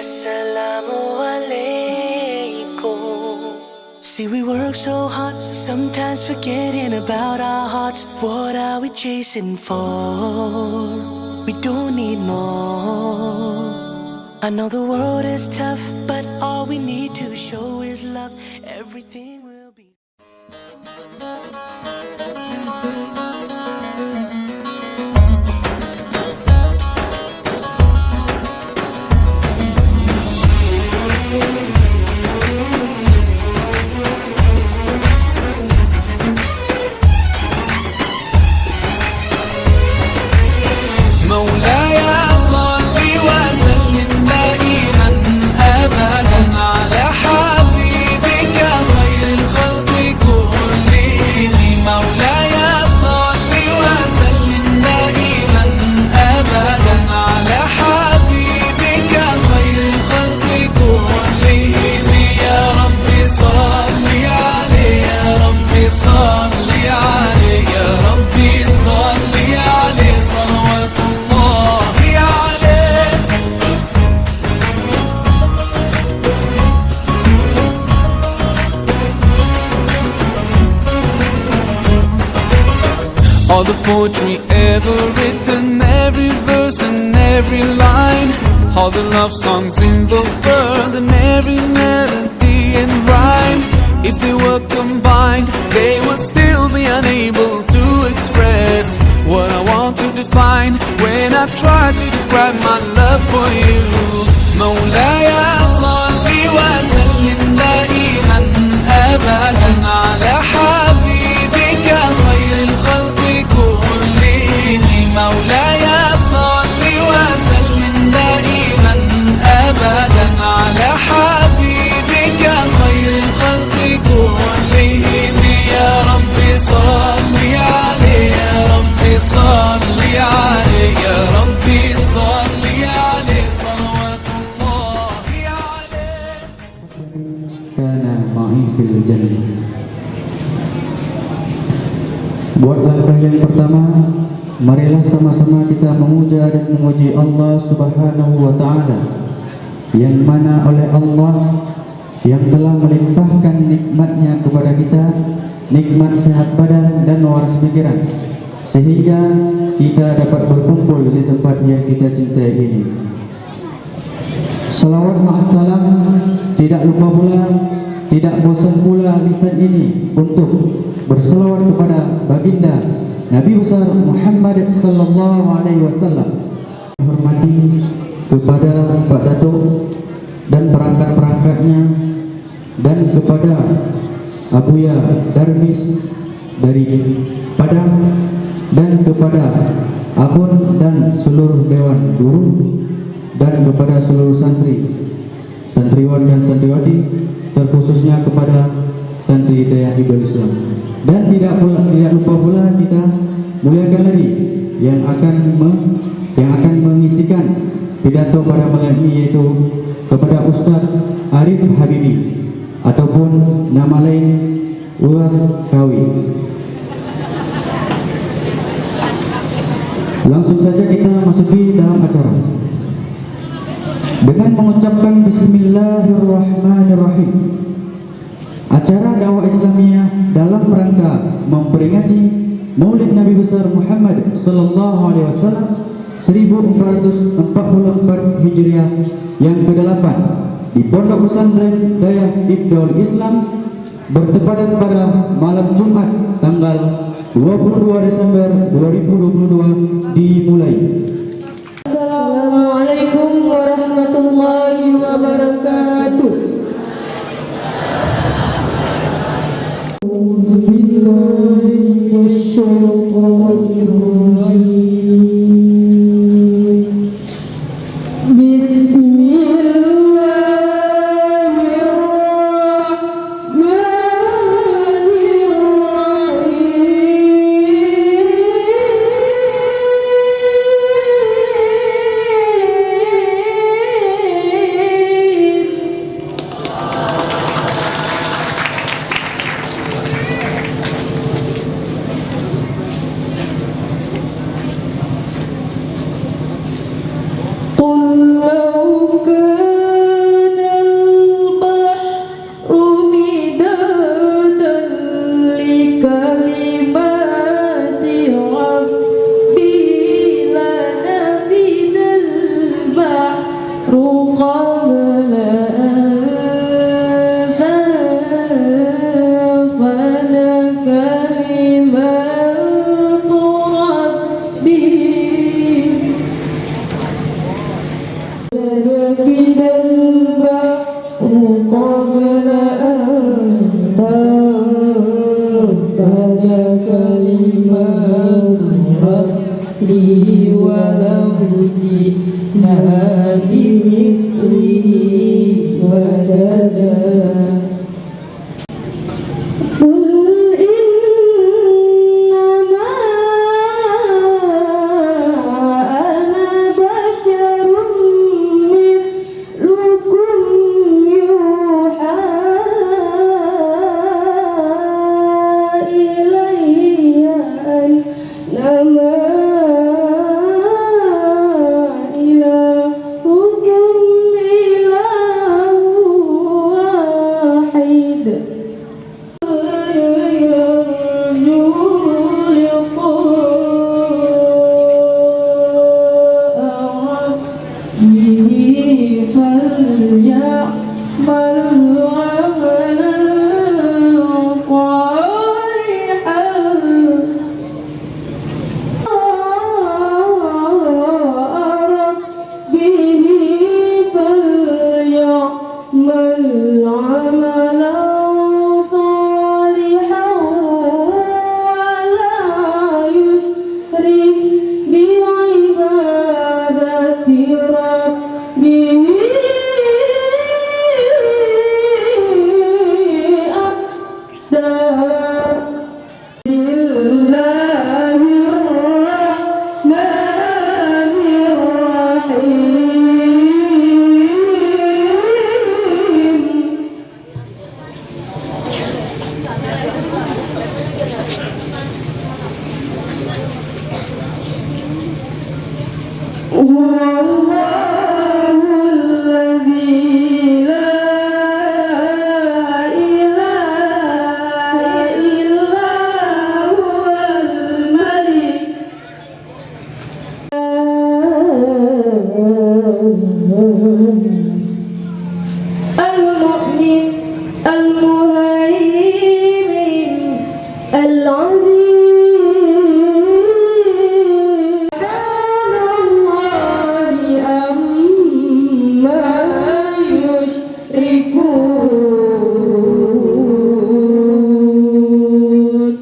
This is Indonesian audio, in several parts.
Assalamualaikum. See, we work so hard, sometimes forgetting about our hearts. What are we chasing for? We don't need more. I know the world is tough, but all we need to show is love. Everything will be. All the poetry ever written, every verse and every line, all the love songs in the world and every melody and rhyme. If they were combined, they would still be unable to express what I want to define when I try to describe my love for you. Mawlaya salli wa sallim daiman abadan ala habibika khairil khalqi kullihim. Mawlaya salli wa sallim daiman abadan ala habibika khairil khalqi kullihim. Ya Rabbi salli alayhi, ya Rabbi salli alayhi, ya Rabbi salli alayhi, salawatullahi alayhi. Kana ma'i fil jannah. Buat langkah yang pertama, marilah sama-sama kita memuja dan memuji Allah Subhanahu wa Ta'ala, yang mana oleh Allah yang telah melimpahkan nikmatnya kepada kita, nikmat sehat badan dan waras pikiran, sehingga kita dapat berkumpul di tempat yang kita cintai ini. Salawat ma'assalam, tidak lupa pula, tidak bosan pula lisan ini untuk berselawat kepada baginda Nabi besar Muhammad sallallahu alaihi wasallam. Hormati kepada Pak Datuk dan perangkat-perangkatnya, dan kepada Abuya Darmis dari Padang, dan kepada Abun dan seluruh Dewan Guru, dan kepada seluruh santri, santriwan dan santriwati, terkhususnya kepada santri Hidayah Hibdul Islam. Dan tidak lupa pula kita muliakan lagi yang akan mengisikan pidato pada malam ini, yaitu kepada Ustaz Arif Habibi ataupun nama lain Uas Kawi. Langsung saja kita masuki dalam acara dengan mengucapkan Bismillahirrahmanirrahim. Acara dakwah Islamiyah dalam rangka memperingati Maulid Nabi besar Muhammad sallallahu alaihi wasallam 1444 Hijriah yang ke-8 di Pondok Pesantren Dayah Hibdul Islam bertepatan pada malam Jumat tanggal 22 Desember 2022 dimulai. Assalamualaikum warahmatullahi wabarakatuh. نفد البحر قبل أن تنفد كلمات ربي ولو جئنا بمثله مددا قل إنما أنا بشر مثلكم يوحى إلي أنما إلهكم إله واحد يرجو لقاء ربه فليعمل عملا صالحا ربه فليعمل عملا صالحا ولا يشرك بعبادة ربه أحدا لله الرحمن الرحيم هو الله الذي لا إله إلا هو الملك المؤمن المهيمن العزيز سبحان الله عما يشركون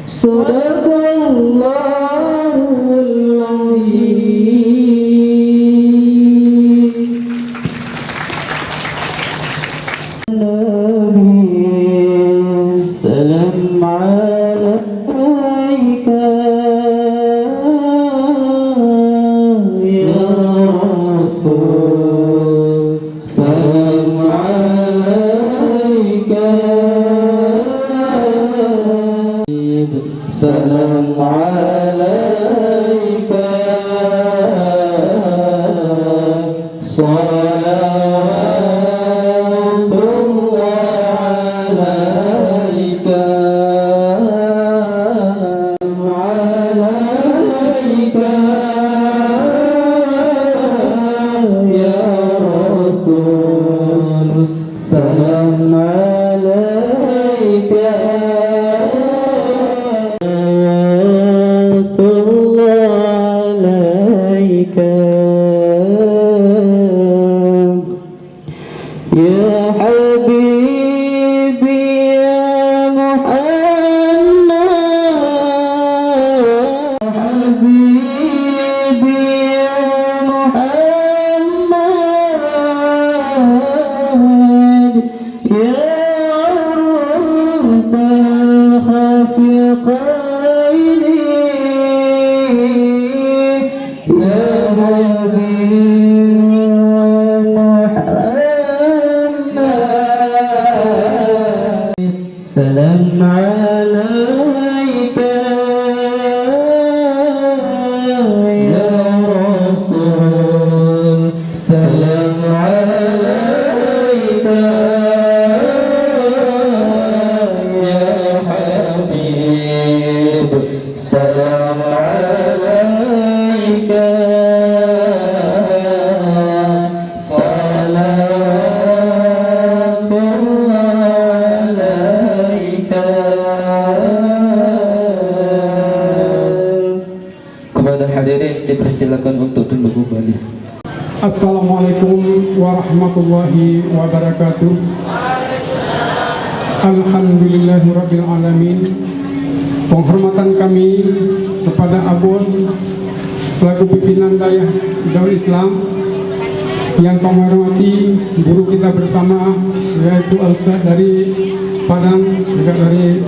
صدق الله العظيم سلام عليك يا رسول سلام عليك سلام عليك صلوات الله عليك عليك يا رسول سلام عليك صلوات الله عليك يا حبيبي يا محمد حبيبي يا محمد يا عروس الخفقين يا حبيبي سلام عليك يا رسول سلام عليك يا حبيب سلام عليك Assalamualaikum warahmatullahi wabarakatuh. Alhamdulillahirabbil alamin. Penghormatan kami kepada Abun selaku pimpinan Dayah Darul Islam, yang kami hormati guru kita bersama yaitu Ustaz dari Padang, juga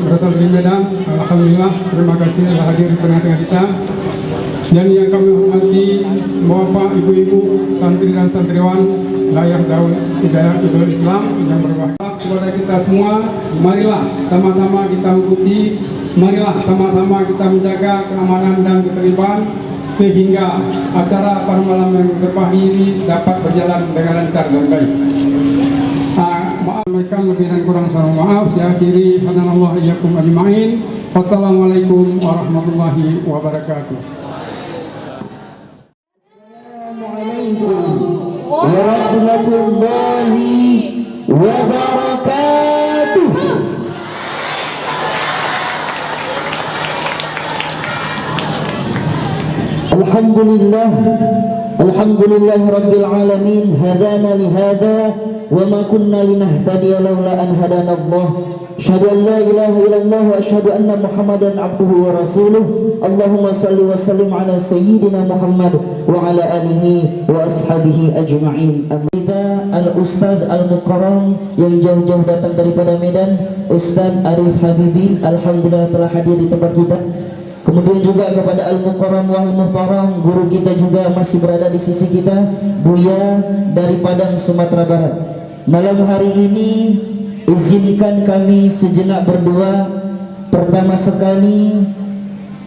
berasal dari Medan. Alhamdulillah, terima kasih telah hadir di tengah-tengah kita. Dan yang kami hormati Bapak, Ibu-ibu, santri dan santriwan Dayah Darul Islam yang berbahagia. Kepada kita semua, marilah sama-sama kita mengikuti, marilah sama-sama kita menjaga keamanan dan ketertiban sehingga acara pada malam yang berkah ini dapat berjalan dengan lancar dan baik. Maaf lebih dan kurang, saya maaf. Saya akhiri, hadanallahu iyyakum ajma'in. Wassalamualaikum warahmatullahi wabarakatuh. warahmatullahi wabarakatuh. Alhamdulillah, alhamdulillah rabbil alamin, hadana lihada wa ma kunna linahtadiya laula an hadana Allah. Asyhadu an la ilaha illallah wa asyhadu anna Muhammadan abduhu wa rasuluh. Allahumma salli wa sallim ala sayyidina Muhammad wa ala alihi wa ashabihi ajma'in. Kita al-Ustaz al-Mukarram yang jauh-jauh datang daripada Medan, Ustaz Arif Habibi, alhamdulillah telah hadir di tempat kita. Kemudian juga kepada Al-Mukarram wal Muhtaram, guru kita juga masih berada di sisi kita, Buya dari Padang, Sumatera Barat. Malam hari ini izinkan kami sejenak berdoa. Pertama sekali,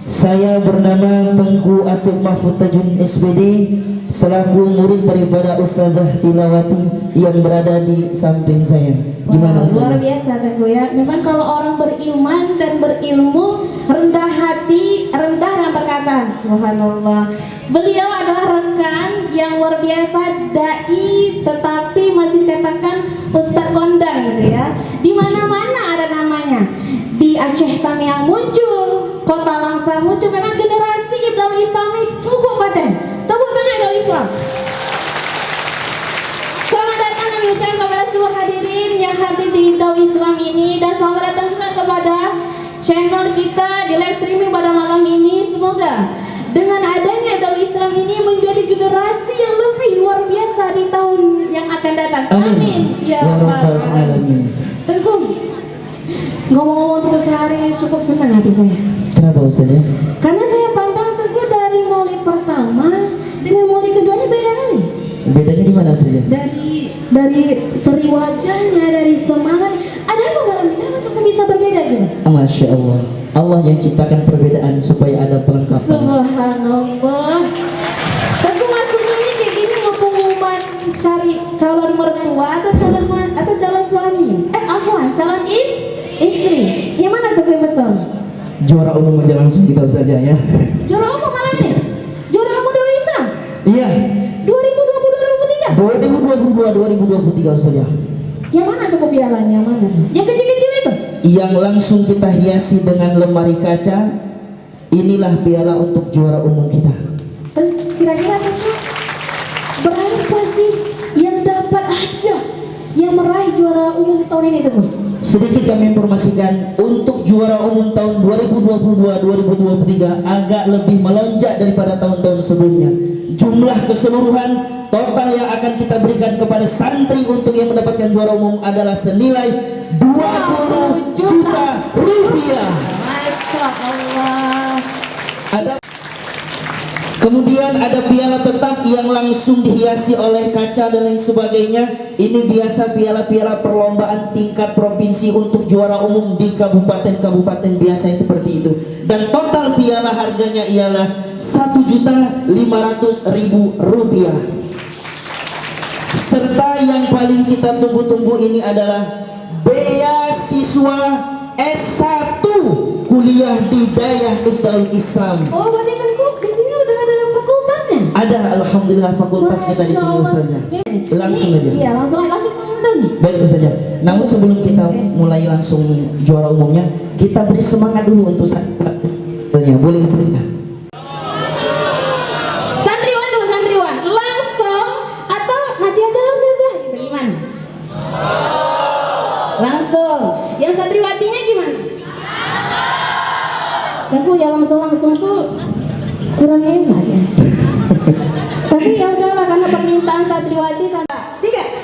saya bernama Tengku Asif Mahfud Tajun SPD, selaku murid daripada Ustazah Tilawati yang berada di samping saya. Gimana Ustazah? Luar biasa Tengku ya. Memang kalau orang beriman dan berilmu, rendah hati, rendah dalam perkataan. Subhanallah. Beliau adalah rekan yang luar biasa, dai, tetapi masih dikatakan Ustadz kondang gitu ya. Di mana-mana ada namanya. Di Aceh Tamiang muncul, Kota Langsa muncul. Memang generasi Darul Islam ini cukup paten. Tepuk tangan Darul Islam. Selamat datang kami ucapkan kepada seluruh hadirin yang hadir di Darul Islam ini, dan selamat datang juga kepada channel kita di live streaming pada malam ini. Semoga dengan adanya Darul Islam ini menjadi generasi yang lebih luar biasa di tahun yang akan datang. Amin. Ya Rabbal Alamin. Tengku, ngomong-ngomong untuk sehari cukup senang hati saya. Kenapa Ustaz ya? Karena saya pandang Tengku dari maulid pertama dengan maulid keduanya beda kali. Bedanya di mana saja? Dari seri wajahnya, dari semangat. Ada apa dalam kita untuk bisa berbeda gitu? Masya Allah, Allah yang ciptakan perbedaan supaya ada pelengkapan. Subhanallah. Tengku masuknya ini kayak gini mau pengumuman cari calon mertua atau calon suami? Calon istri. Yang mana tuh yang betul? Juara umum aja langsung kita saja ya. Juara umum malah nih. Juara umum Darul Islam. Iya. 2022 2023 saja. Yang mana tuh pialanya? Mana? Yang kecil-kecil itu? Yang langsung kita hiasi dengan lemari kaca. Inilah piala untuk juara umum kita. Kira-kira berapa sih yang dapat hadiah yang meraih juara umum tahun ini tuh? Sedikit kami informasikan, untuk juara umum tahun 2022-2023 agak lebih melonjak daripada tahun-tahun sebelumnya. Jumlah keseluruhan total yang akan kita berikan kepada santri untuk yang mendapatkan juara umum adalah senilai 20 juta rupiah. Masya Allah. Kemudian ada piala tetap yang langsung dihiasi oleh kaca dan lain sebagainya. Ini biasa piala-piala perlombaan tingkat provinsi untuk juara umum di kabupaten-kabupaten biasanya seperti itu. Dan total piala harganya ialah 1.500.000 rupiah. Serta yang paling kita tunggu-tunggu ini adalah beasiswa S1 kuliah di Dayah Darul Islam. Oh, berarti kan di sini udah ada fakultasnya? Ada, alhamdulillah fakultas kita di sini Ustazah. Langsung aja. Iya, langsung nih. Baik Ustazah. Namun sebelum kita mulai langsung juara umumnya, kita beri semangat dulu untuk santriwannya. Boleh Ustazah? Santriwan, langsung kurang enak ya. Tapi ya udahlah karena permintaan santriwati sampai 3.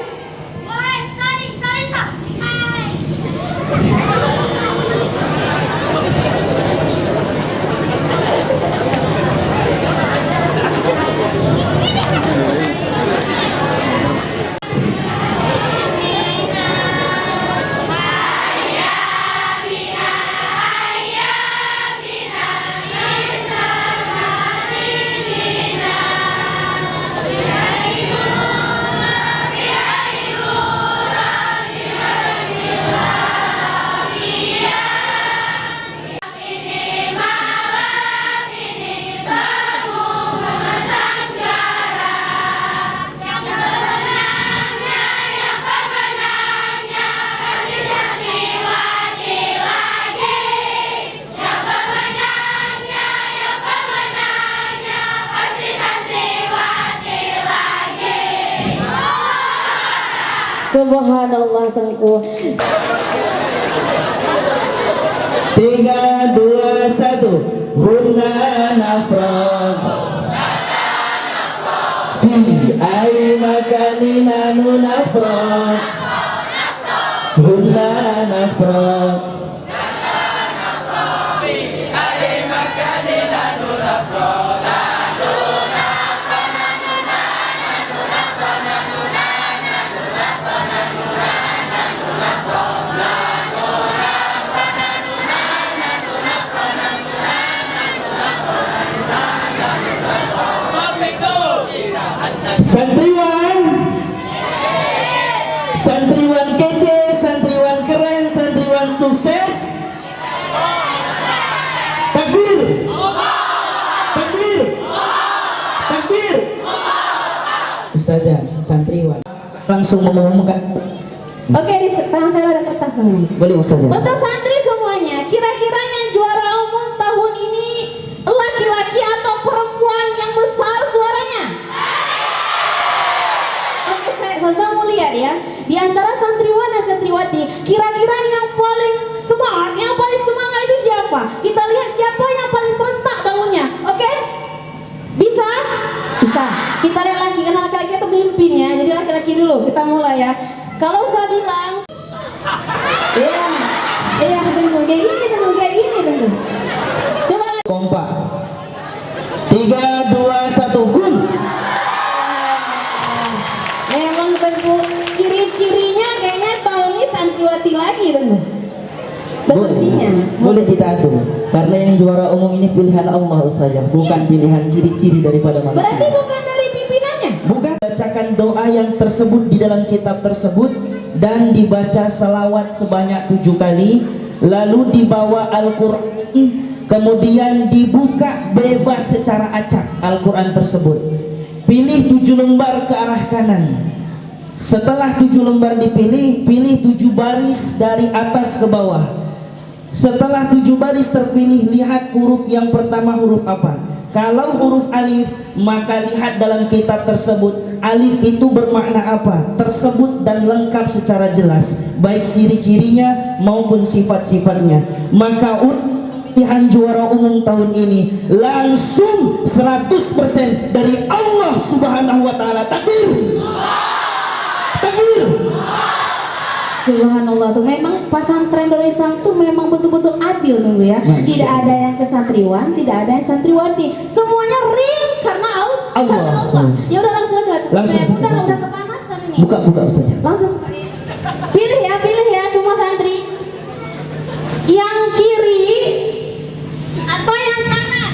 Subhanallah Tengku. 3, 2, 1. Hunna nafraq fi ayyi makanin nafraq. Hunna nafraq santriwan kece, santriwan keren, santriwan sukses. Takbir, takbir, takbir. Ustazah, santriwan langsung mengumumkan. Oke, di tangan saya ada kertas namanya. Boleh Ustazah. Untuk santri semuanya, kira-kira yang juara umum tahun ini laki-laki atau perempuan yang besar suaranya? Oke, saya mau lihat ya. Di antara santriwan dan santriwati, kira-kira yang paling semangat itu siapa? Kita lihat siapa yang paling serentak bangunnya. Oke? Bisa? Bisa. Kita lihat lagi, karena laki-laki itu pemimpin ya. Jadi laki-laki dulu, kita mulai ya. Kalau saya bilang, iya, tunggu, kayak gini. Coba lagi. Kompak. 3, 2, 1, gul. Memang Tengku, ciri-cirinya kayaknya tahun ini santriwati lagi Tengku. Sepertinya. Boleh kita adu. Karena yang juara umum ini pilihan Allah Ustazah, bukan pilihan ciri-ciri daripada manusia. Berarti bukan dari pimpinannya? Bukan. Bacakan doa yang tersebut di dalam kitab tersebut dan dibaca selawat sebanyak 7 kali, lalu dibawa Al-Quran, kemudian dibuka bebas secara acak Al-Quran tersebut. Pilih 7 lembar ke arah kanan. Setelah 7 lembar dipilih, pilih 7 baris dari atas ke bawah. Setelah 7 baris terpilih, lihat huruf yang pertama huruf apa. Kalau huruf alif, maka lihat dalam kitab tersebut alif itu bermakna apa, tersebut dan lengkap secara jelas, baik ciri-cirinya maupun sifat-sifatnya. Maka pilihan juara umum tahun ini langsung 100% dari Allah Subhanahu wa Ta'ala. Takbir, takbir. Subhanallah tuh, memang pesantren Darul Islam tuh memang betul-betul adil dulu ya. Tidak ada yang kesantriwan, tidak ada yang santriwati. Semuanya real karena Allah. Ya udah langsung aja. Udah kepanasan ini. Buka saja. Langsung. Pilih ya semua santri. Yang kiri atau yang kanan?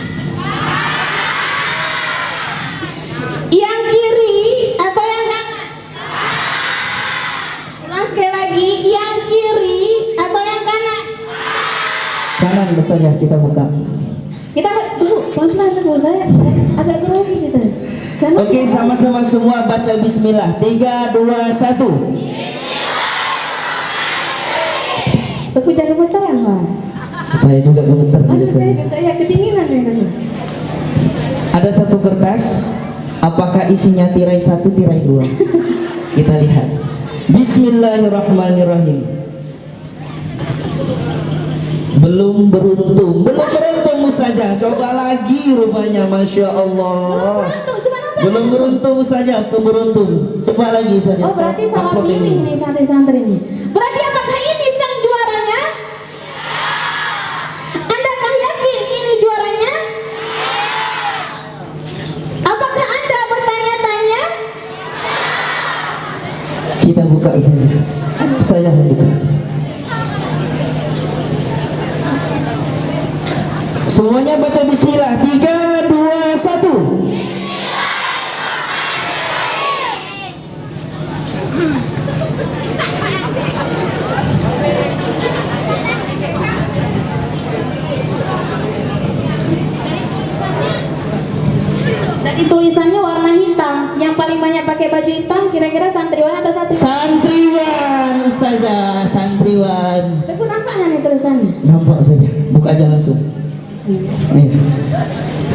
Yang kiri atau yang kanan? Sekali lagi, yang kiri atau yang kanan? Kanan Ustazah, kita buka. Kita tunggu, pelan-pelan tunggu, saya agak grogi gitu. Oke, sama-sama semua baca bismillah. 3, 2, 1. Tunggu, jangan gemetaran Pak. Saya juga gemeter. Aduh, saya juga ya kedinginan ya. Ada satu kertas, apakah isinya tirai 1, tirai 2? Kita lihat. Bismillahirrahmanirrahim. Belum beruntung Ustazah. Coba lagi rupanya, Masya Allah. Belum beruntung Ustazah, belum beruntung. Coba lagi Ustazah. Oh, berarti salah Amplop pilih ini. nih santri-santri ini. Berarti apakah ini sang juaranya? Andakah yakin ini juaranya? Apakah Anda bertanya-tanya? Kita buka Ustazah. Saya buka. Semuanya baca bismillah. 3, 2, 1. Tadi tulisannya warna hitam. Yang paling banyak pakai baju hitam kira-kira santriwan atau santriwan? Santriwan Ustazah, santriwan. Teguh nampak nggak nih tulisannya? Nampak saja. Buka aja langsung. Nih,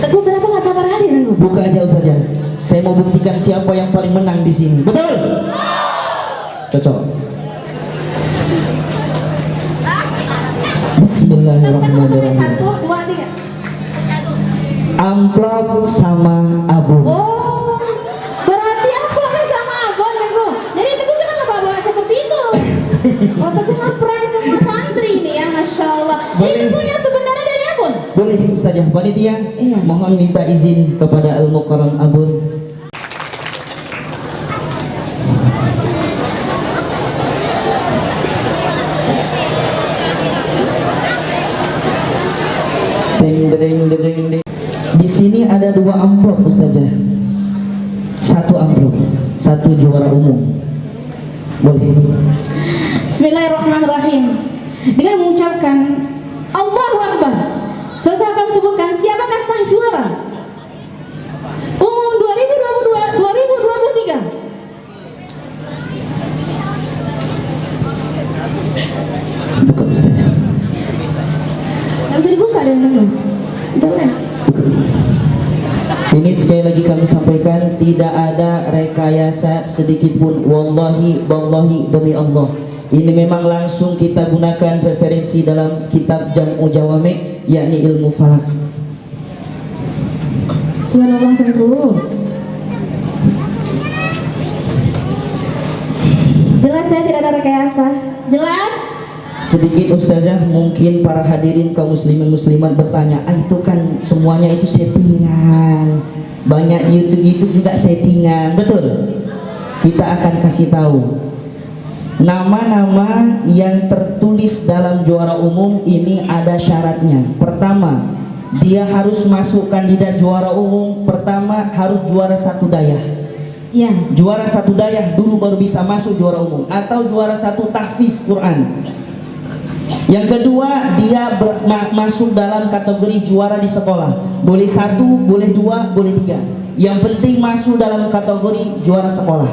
Teguh kenapa nggak sabar hari Teguh? buka aja Ustazah. Saya mau buktikan siapa yang paling menang di sini. Betul? Cocok. Bismillahirrahmanirrahim. 1, 2, 3. Amplop sama abon. Oh, berarti amplopnya sama abon Teguh. Jadi Teguh kenapa bawa seperti itu? Oh, Teguh ngeprank semua santri ini ya, Masya Allah. Jadi Boleh. Teguh yang sebenarnya dari abon? Boleh Ustazah. Panitia, Iya. mohon minta izin kepada Al-Mukarram Abun. Deng, deng, deng, deng. Di sini ada 2 amplop Ustazah. 1 amplop, 1 juara umum. Boleh. Bismillahirrahmanirrahim. Dengan mengucapkan Allahu Akbar, selesai kami sebutkan siapakah sang juara umum 2022-2023. Buka Ustazah. Nggak bisa dibuka deh Teguh. Boleh. Ini sekali lagi kami sampaikan, tidak ada rekayasa sedikit pun. Wallahi, wallahi, demi Allah. Ini memang langsung kita gunakan referensi dalam kitab Jam'u Jawami', yakni ilmu falak. Subhanallah Teguh. Jelas ya, tidak ada rekayasa. Jelas? Sedikit Ustazah, mungkin para hadirin kaum muslimin muslimat bertanya, itu kan semuanya itu settingan. Banyak di YouTube juga settingan, betul? Kita akan kasih tahu nama-nama yang tertulis dalam juara umum ini ada syaratnya. Pertama, dia harus masuk kandidat juara umum. Pertama harus juara 1 dayah. Ya. Juara 1 dayah dulu baru bisa masuk juara umum, atau juara 1 tahfiz Quran. Yang kedua, dia masuk dalam kategori juara di sekolah. Boleh 1, boleh 2, boleh 3. Yang penting masuk dalam kategori juara sekolah.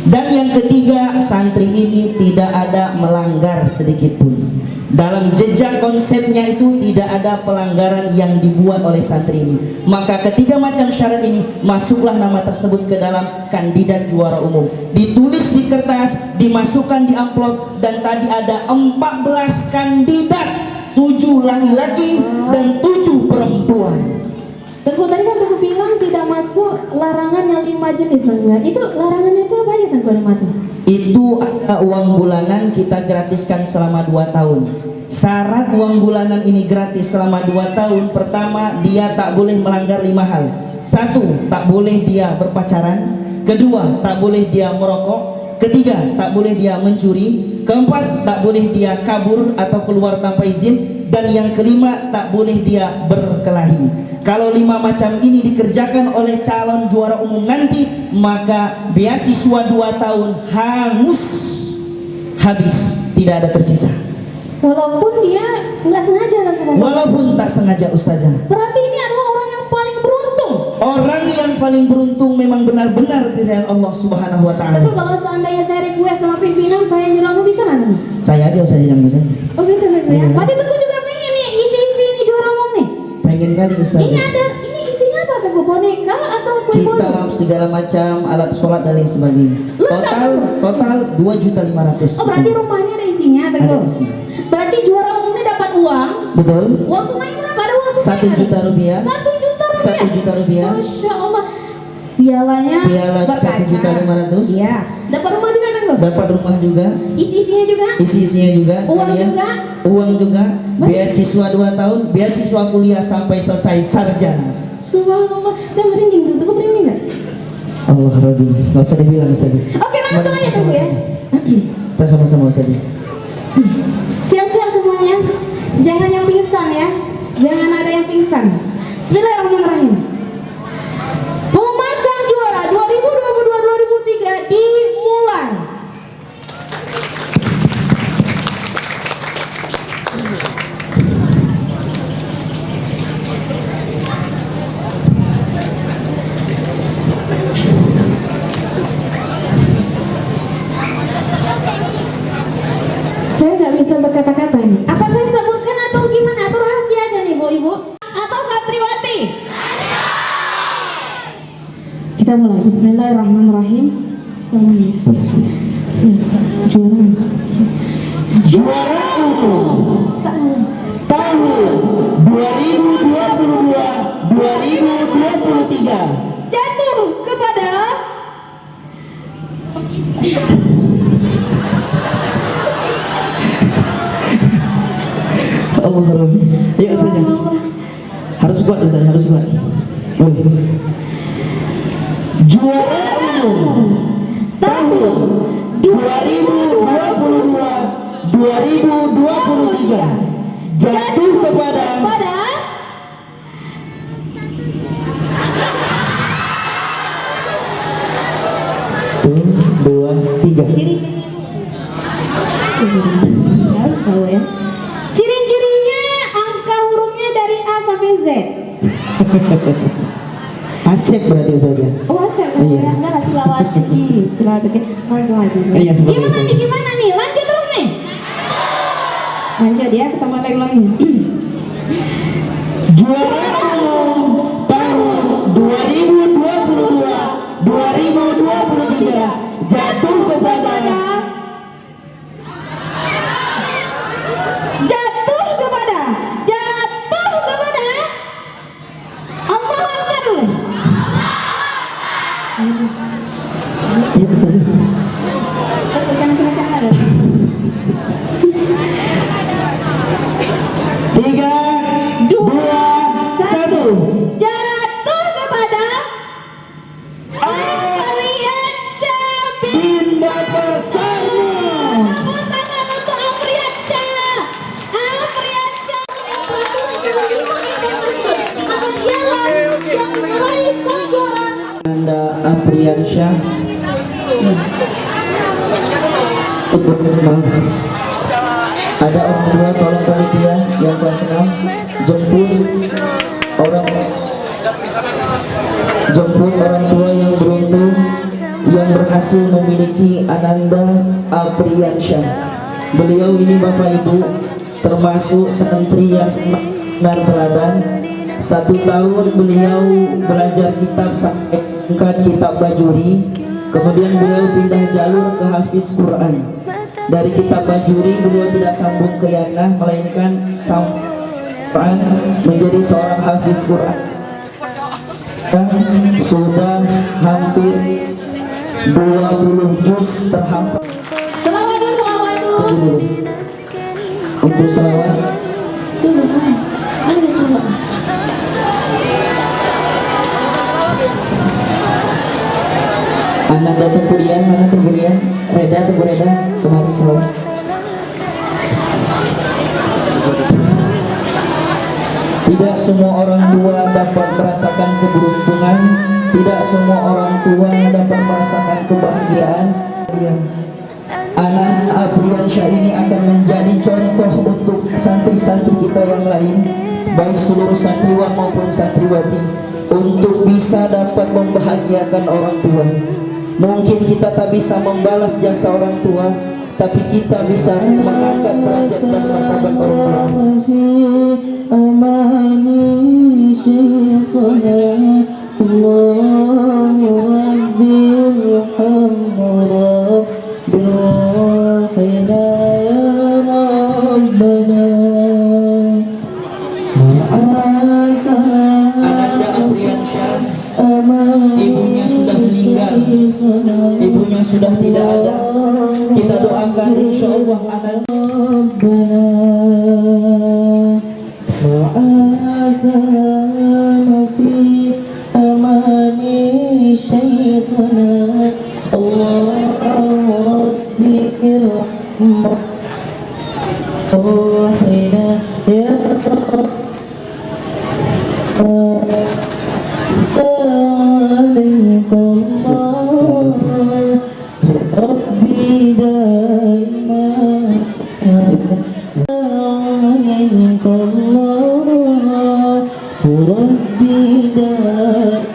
Dan yang ketiga, santri ini tidak ada melanggar sedikit pun. Dalam jejak konsepnya itu tidak ada pelanggaran yang dibuat oleh santri ini. Maka ketiga macam syarat ini, masuklah nama tersebut ke dalam kandidat juara umum. Ditulis di kertas, dimasukkan di amplop, dan tadi ada 14 kandidat, 7 laki-laki dan 7 perempuan. Teguh, tadi kan Teguh bilang tidak masuk larangan yang 5 jenis Teguh. Itu larangannya itu apa aja Teguh Lima tuh? Itu ada uang bulanan kita gratiskan selama 2 tahun. Syarat uang bulanan ini gratis selama 2 tahun. Pertama, dia tak boleh melanggar 5 hal. 1, tak boleh dia berpacaran. Kedua, tak boleh dia merokok. Ketiga, tak boleh dia mencuri. Keempat, tak boleh dia kabur atau keluar tanpa izin. Dan yang kelima, tak boleh dia berkelahi. Kalau 5 macam ini dikerjakan oleh calon juara umum nanti, maka beasiswa 2 tahun hangus, habis, tidak ada tersisa. Walaupun dia nggak sengaja Teguh. Walaupun tak sengaja Ustazah. Berarti ini adalah orang yang paling beruntung. Orang yang paling beruntung memang benar-benar pilihan Allah Subhanahu wa Teguh, ta'ala. kalau seandainya saya request sama pimpinan saya nyuruh bisa nggak Teguh? Saya aja Ustazah yang bisa. Oh gitu Teguh ya. Iya. Berarti Teguh juga pengen nih isi-isi ini juara umum nih. Pengen kali Ini Ustazah. ada, ini isinya apa Teguh? Boneka atau kue-kue? Kitab segala macam, alat sholat dan lain sebagainya. Total 2.500.000. Oh berarti rumahnya ada isinya Teguh. Ada isinya. Berarti juara umumnya dapat uang. Betul. Uang tunai berapa? Ada uang tunai? 1 juta rupiah. 1 juta rupiah. 1 juta rupiah. Masya Allah. Pialanya Piala berkaca. 1.500.000. Iya. Dapat rumah juga kan Bang? Dapat rumah juga. Isi-isinya juga? Isinya juga Uang sekalian. juga? Uang juga. Beasiswa 2 tahun, beasiswa kuliah sampai selesai sarjana. Subhanallah. Saya merinding tuh. Tuh merinding nggak? Allah Rabbi, nggak usah dibilang saja. Oke, langsung aja Tuh ya. Kita sama-sama saja. Siap-siap semuanya. Jangan yang pingsan ya. Jangan ada yang pingsan. Bismillahirrahmanirrahim. Pemasang juara 2022-2023 dimulai. Saya nggak bisa berkata-kata nih. Apa saya sebutkan atau gimana? Atau rahasia aja nih Bu Ibu? Atau santriwati? Kita mulai. Bismillahirrahmanirrahim. Semuanya. Juara. Juara umum tahun 2022-2023 Jatuh kepada Allah Rabbi. Ya saja. Harus kuat Ustaz, harus kuat. Boleh. Juara umum tahun 2022-2023 jatuh kepada Tuh, 2, 3. ciri-cirinya. Harus tahu ya. Ciri-cirinya angka hurufnya dari A sampai Z. Asep berarti saja. Oh, saya Iya. enggak lah tilawati. Tilawati. Iya, Gimana nih? Gimana nih? Lanjut terus nih. Lanjut ya, kita mulai ulangi. Juara umum tahun 2022-2023 jatuh kepada Allah Akbar dulu. ya Ustaz. Kencang-kencang ada. 3, 2, 1. Jatuh kepada Afrian Syabir. Bin Bapak Sarno. Tepuk tangan untuk Afrian Syah. Afrian Syah. Yang meraih juara. Anda Apriansyah. Ada orang tua tolong panitia yang kelas 6 jemput orang tua yang beruntung yang berhasil memiliki Ananda Apriansyah. Beliau ini Bapak Ibu termasuk santri yang benar teladan. 1 tahun beliau belajar kitab sampai tingkat kitab Bajuri. Kemudian beliau pindah jalur ke hafiz Quran. Dari kitab Bajuri beliau tidak sambung ke Yana, melainkan Quran menjadi seorang hafiz Quran. Sudah hampir 20 juz terhafal. Selawat dulu, selawat dulu. Untuk selawat Tuh, ada selawat. Ananda Tungkurian, mana Tungkurian? Reda Tungkureda, kemarin selawat. Tidak semua orang tua dapat merasakan keberuntungan. Tidak semua orang tua dapat merasakan kebahagiaan. Anak Apriansyah ini akan menjadi contoh untuk santri-santri kita yang lain, baik seluruh santriwan maupun santriwati, untuk bisa dapat membahagiakan orang tua. Mungkin kita tak bisa membalas jasa orang tua, tapi kita bisa mengangkat derajat dan martabat orang tua. ibunya sudah tidak ada. Kita doakan insyaallah anak وعزم في أمان شيخنا الله ربي ارحمه روحنا يا رب عليك الله ربي دائما عليك الله ربي دائما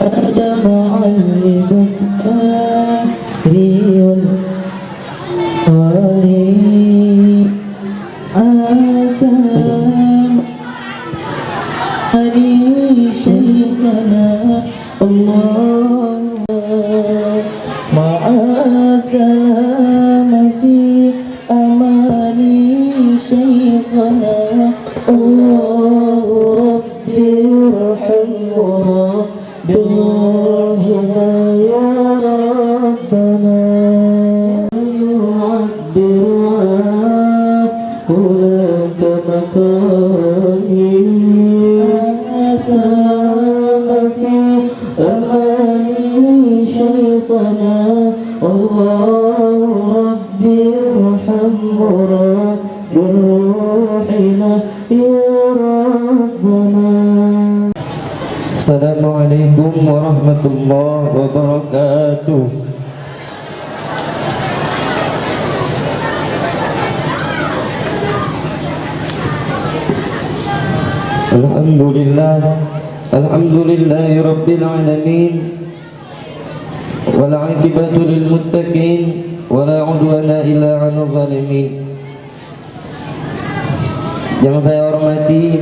أنا مع البكاء والولي عسام علي شيخنا الله مع السلام في أماني شيخنا الله ربي ارحمه برحمنا يا ربنا يعبر هناك مكاني سلام في أماني شيخنا الله ربي ارحمه بروحنا يا ربنا. Assalamualaikum warahmatullahi wabarakatuh. Alhamdulillahi rabbil alamin wal 'aqibatu lil muttaqin wala 'udwana illa 'alal zalimin. Yang saya hormati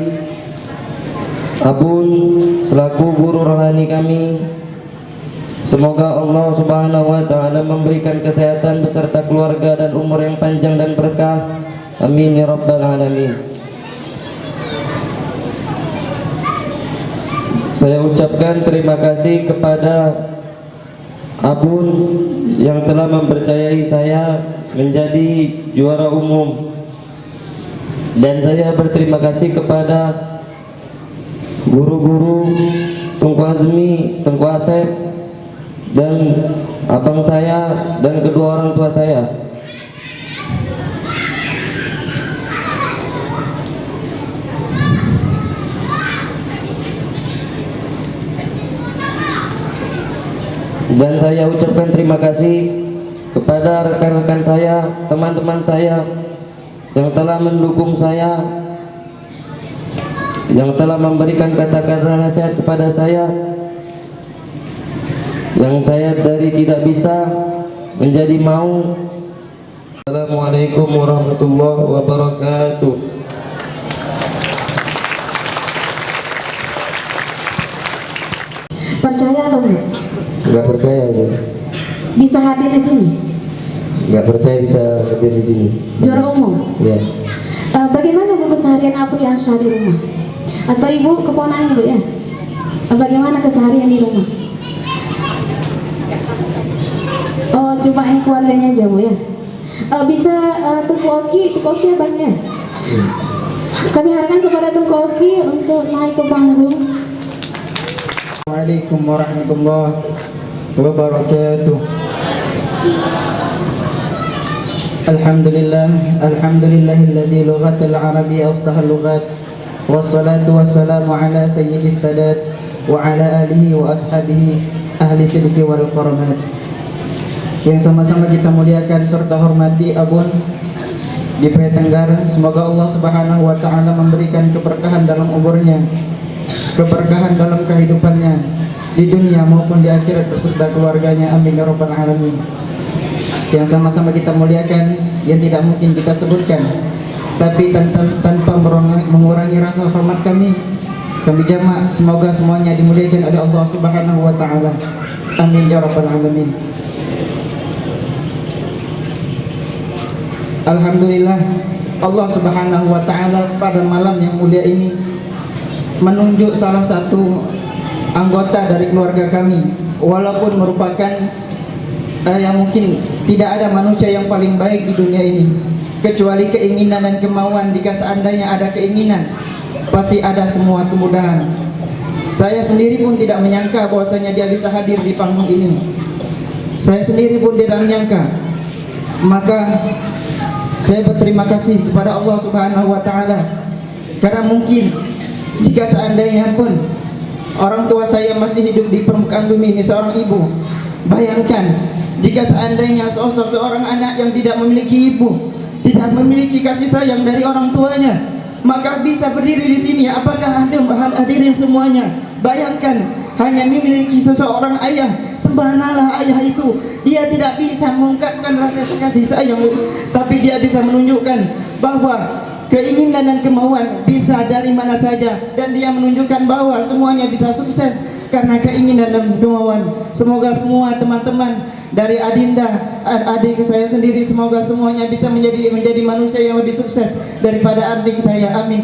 Abun selaku guru rohani kami, semoga Allah Subhanahu wa taala memberikan kesehatan beserta keluarga dan umur yang panjang dan berkah. Amin ya rabbal alamin. Saya ucapkan terima kasih kepada Abun yang telah mempercayai saya menjadi juara umum, dan saya berterima kasih kepada guru-guru Tungku Azmi, Tungku Asep, dan abang saya dan kedua orang tua saya. Dan saya ucapkan terima kasih kepada rekan-rekan saya, teman-teman saya yang telah mendukung saya, yang telah memberikan kata-kata nasihat kepada saya, yang saya dari tidak bisa menjadi mau. Assalamualaikum warahmatullahi wabarakatuh. Percaya atau enggak? Nggak percaya aja. Bisa hadir di sini? Nggak percaya bisa hadir di sini. Juara umum? Ya. Bagaimana Bu keseharian Afri Ansyah di rumah? Atau Ibu keponakan Ibu ya? Bagaimana keseharian di rumah? Oh, cuma yang keluarganya aja Bu ya? Bisa Tungku Oki abangnya? Kami harapkan kepada Tungku Oki untuk naik ke panggung. Assalamualaikum warahmatullahi wabarakatuh. Alhamdulillahilladzi lughatal arabi afsahal lughat, wassalatu wassalamu ala sayyidis sadat wa ala alihi wa ashabihi ahli sidqi wal karamat. Yang sama-sama kita muliakan serta hormati Abun di Tenggara. Semoga Allah Subhanahu wa taala memberikan keberkahan dalam umurnya, keberkahan dalam kehidupannya di dunia maupun di akhirat beserta keluarganya. Amin ya rabbal alamin. Yang sama-sama kita muliakan, yang tidak mungkin kita sebutkan, tapi tanpa mengurangi rasa hormat kami jamaah, semoga semuanya dimuliakan oleh Allah Subhanahu wa taala. Amin ya rabbal alamin. Alhamdulillah, Allah Subhanahu wa taala pada malam yang mulia ini menunjuk salah satu anggota dari keluarga kami walaupun merupakan yang mungkin tidak ada manusia yang paling baik di dunia ini kecuali keinginan dan kemauan. Jika seandainya ada keinginan, pasti ada semua kemudahan. Saya sendiri pun tidak menyangka bahwasanya dia bisa hadir di panggung ini. Saya sendiri pun tidak menyangka. Maka saya berterima kasih kepada Allah Subhanahu wa taala, karena mungkin jika seandainya pun orang tua saya masih hidup di permukaan bumi ini, seorang ibu, bayangkan jika seandainya sosok seorang anak yang tidak memiliki ibu, tidak memiliki kasih sayang dari orang tuanya, maka bisa berdiri di sini. Apakah ada hadirin semuanya? Bayangkan hanya memiliki seseorang ayah, sembahnalah ayah itu. Dia tidak bisa mengungkapkan rasa kasih sayang, tapi dia bisa menunjukkan bahwa keinginan dan kemauan bisa dari mana saja, dan dia menunjukkan bahwa semuanya bisa sukses karena keinginan dan kemauan. Semoga semua teman-teman dari Adinda, adik saya sendiri, semoga semuanya bisa menjadi manusia yang lebih sukses daripada adik saya. Amin.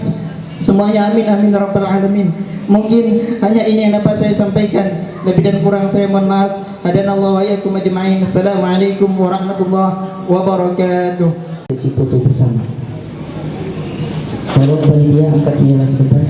Semuanya amin, amin rabbal alamin. Mungkin hanya ini yang dapat saya sampaikan. Lebih dan kurang saya mohon maaf. Hadanallahu wa iyyakum ajma'in. Assalamualaikum warahmatullahi wabarakatuh. Sesi foto bersama. Tolong panitia angkat menyala sebentar.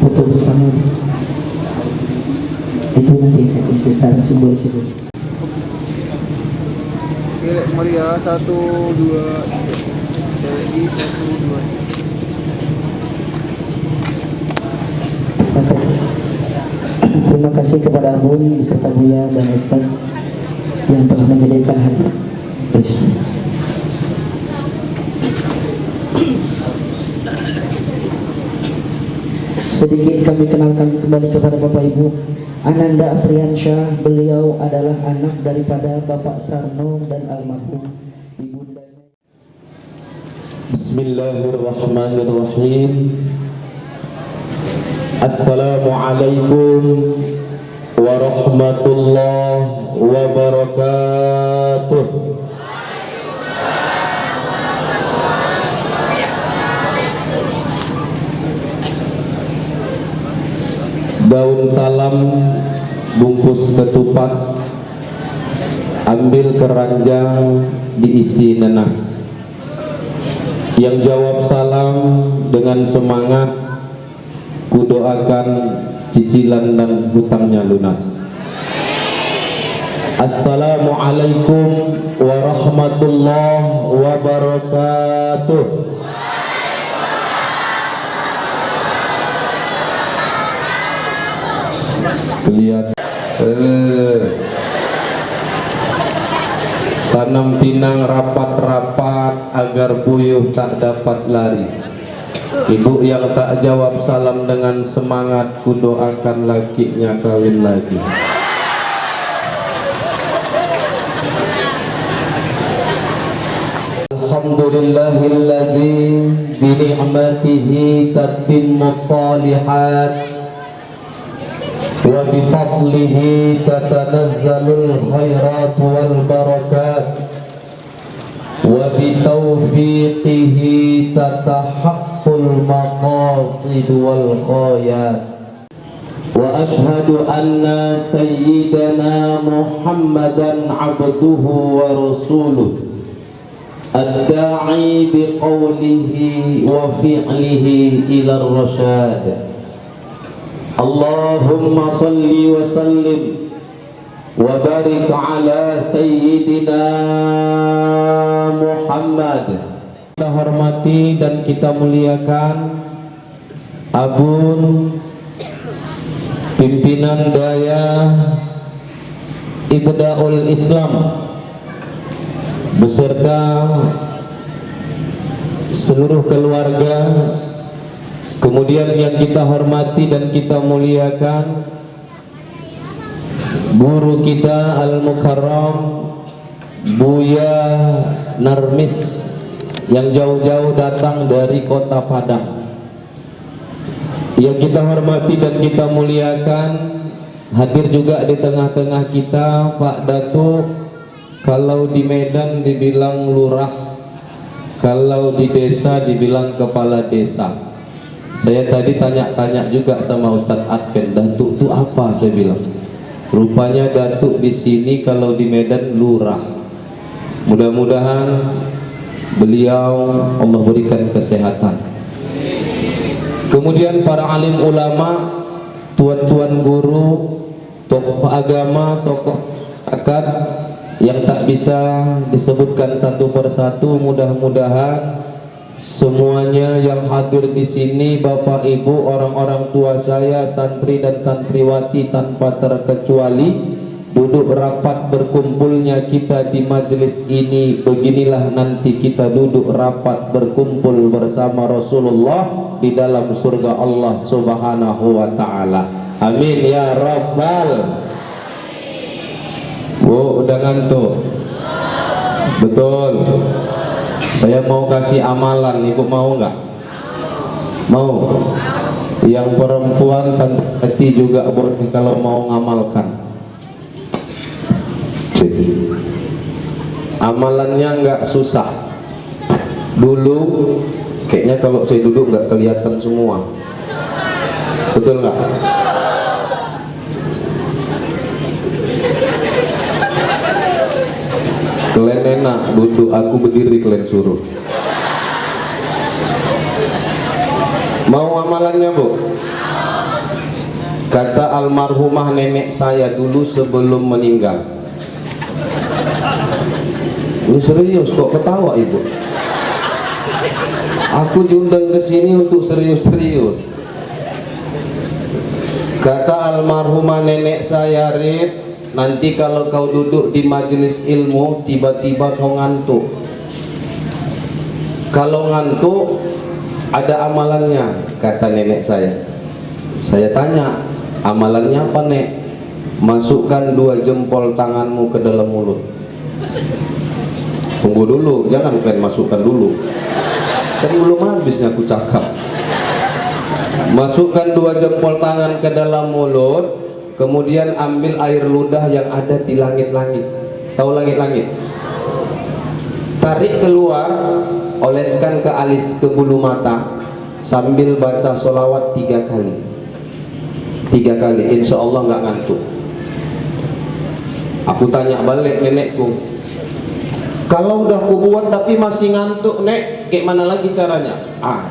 Foto bersama itu nanti secara simbolis itu. Oke, Maria 1 2 Jadi 1 2. Terima kasih kepada Abun beserta Buya dan Ustaz yang telah menjadikan hadir. Sedikit kami kenalkan kembali kepada Bapak Ibu. Ananda Apriansyah, beliau adalah anak daripada Bapak Sarno dan almarhum ibundanya. Bismillahirrahmanirrahim. Assalamualaikum warahmatullahi wabarakatuh. Daun salam bungkus ketupat, ambil keranjang diisi nanas. Yang jawab salam dengan semangat, kudoakan cicilan dan hutangnya lunas. Assalamualaikum warahmatullahi wabarakatuh. Kelihatan tanam pinang rapat-rapat agar puyuh tak dapat lari. Ibu yang tak jawab salam dengan semangat, kudoakan lakinya kawin lagi. Alhamdulillahilladzi bi ni'matihi tatimmus shalihat wa bi fadlihi tatanazzalul khairat wal barakat wa bi taufiqihi tatahaqqul maqasid wal khayat. Wa ashhadu anna sayyidana Muhammadan abduhu wa rasuluh ad-da'i bi qawlihi wa fi'lihi ila ar-rasyad. Allahumma salli wa sallim wa barik ala sayyidina Muhammad. Kita hormati dan kita muliakan Abun pimpinan daya Ibdaul Islam beserta seluruh keluarga. Kemudian yang kita hormati dan kita muliakan guru kita Al-Mukarram Buya Narmis yang jauh-jauh datang dari kota Padang. Yang kita hormati dan kita muliakan, hadir juga di tengah-tengah kita Pak Datuk. Kalau di Medan dibilang lurah, kalau di desa dibilang kepala desa. Saya tadi tanya-tanya juga sama Ustadz Adven, Datuk itu apa? Saya bilang, rupanya Datuk di sini kalau di Medan lurah. Mudah-mudahan beliau Allah berikan kesehatan. Kemudian para alim ulama, tuan-tuan guru, tokoh agama, tokoh masyarakat yang tak bisa disebutkan satu persatu, mudah-mudahan semuanya yang hadir di sini, Bapak Ibu, orang-orang tua saya, santri dan santriwati tanpa terkecuali, duduk rapat berkumpulnya kita di majelis ini. Beginilah nanti kita duduk rapat berkumpul bersama Rasulullah di dalam surga Allah Subhanahu wa ta'ala. Amin ya rabbal. Bu, udah ngantuk? Betul. Saya mau kasih amalan, ibu mau nggak? Mau? Yang perempuan santai juga boleh kalau mau ngamalkan. Amalannya nggak susah. Dulu kayaknya kalau saya duduk nggak kelihatan semua. Betul nggak? Kalian enak duduk, aku berdiri kalian suruh. Mau amalannya, Bu? Kata almarhumah nenek saya dulu sebelum meninggal. Ini serius kok ketawa ibu? Aku diundang ke sini untuk serius-serius. Kata almarhumah nenek saya, Rip, nanti kalau kau duduk di majelis ilmu tiba-tiba kau ngantuk. Kalau ngantuk ada amalannya, kata nenek saya. Saya tanya, amalannya apa, Nek? Masukkan 2 jempol tanganmu ke dalam mulut. Tunggu dulu, jangan kalian masukkan dulu, kan belum habisnya aku cakap. Masukkan 2 jempol tangan ke dalam mulut, kemudian ambil air ludah yang ada di langit-langit. Tahu langit-langit? Tarik keluar, oleskan ke alis, ke bulu mata, sambil baca sholawat 3 kali. 3 kali, insya Allah nggak ngantuk. Aku tanya balik nenekku, kalau udah aku buat tapi masih ngantuk, Nek, kayak mana lagi caranya?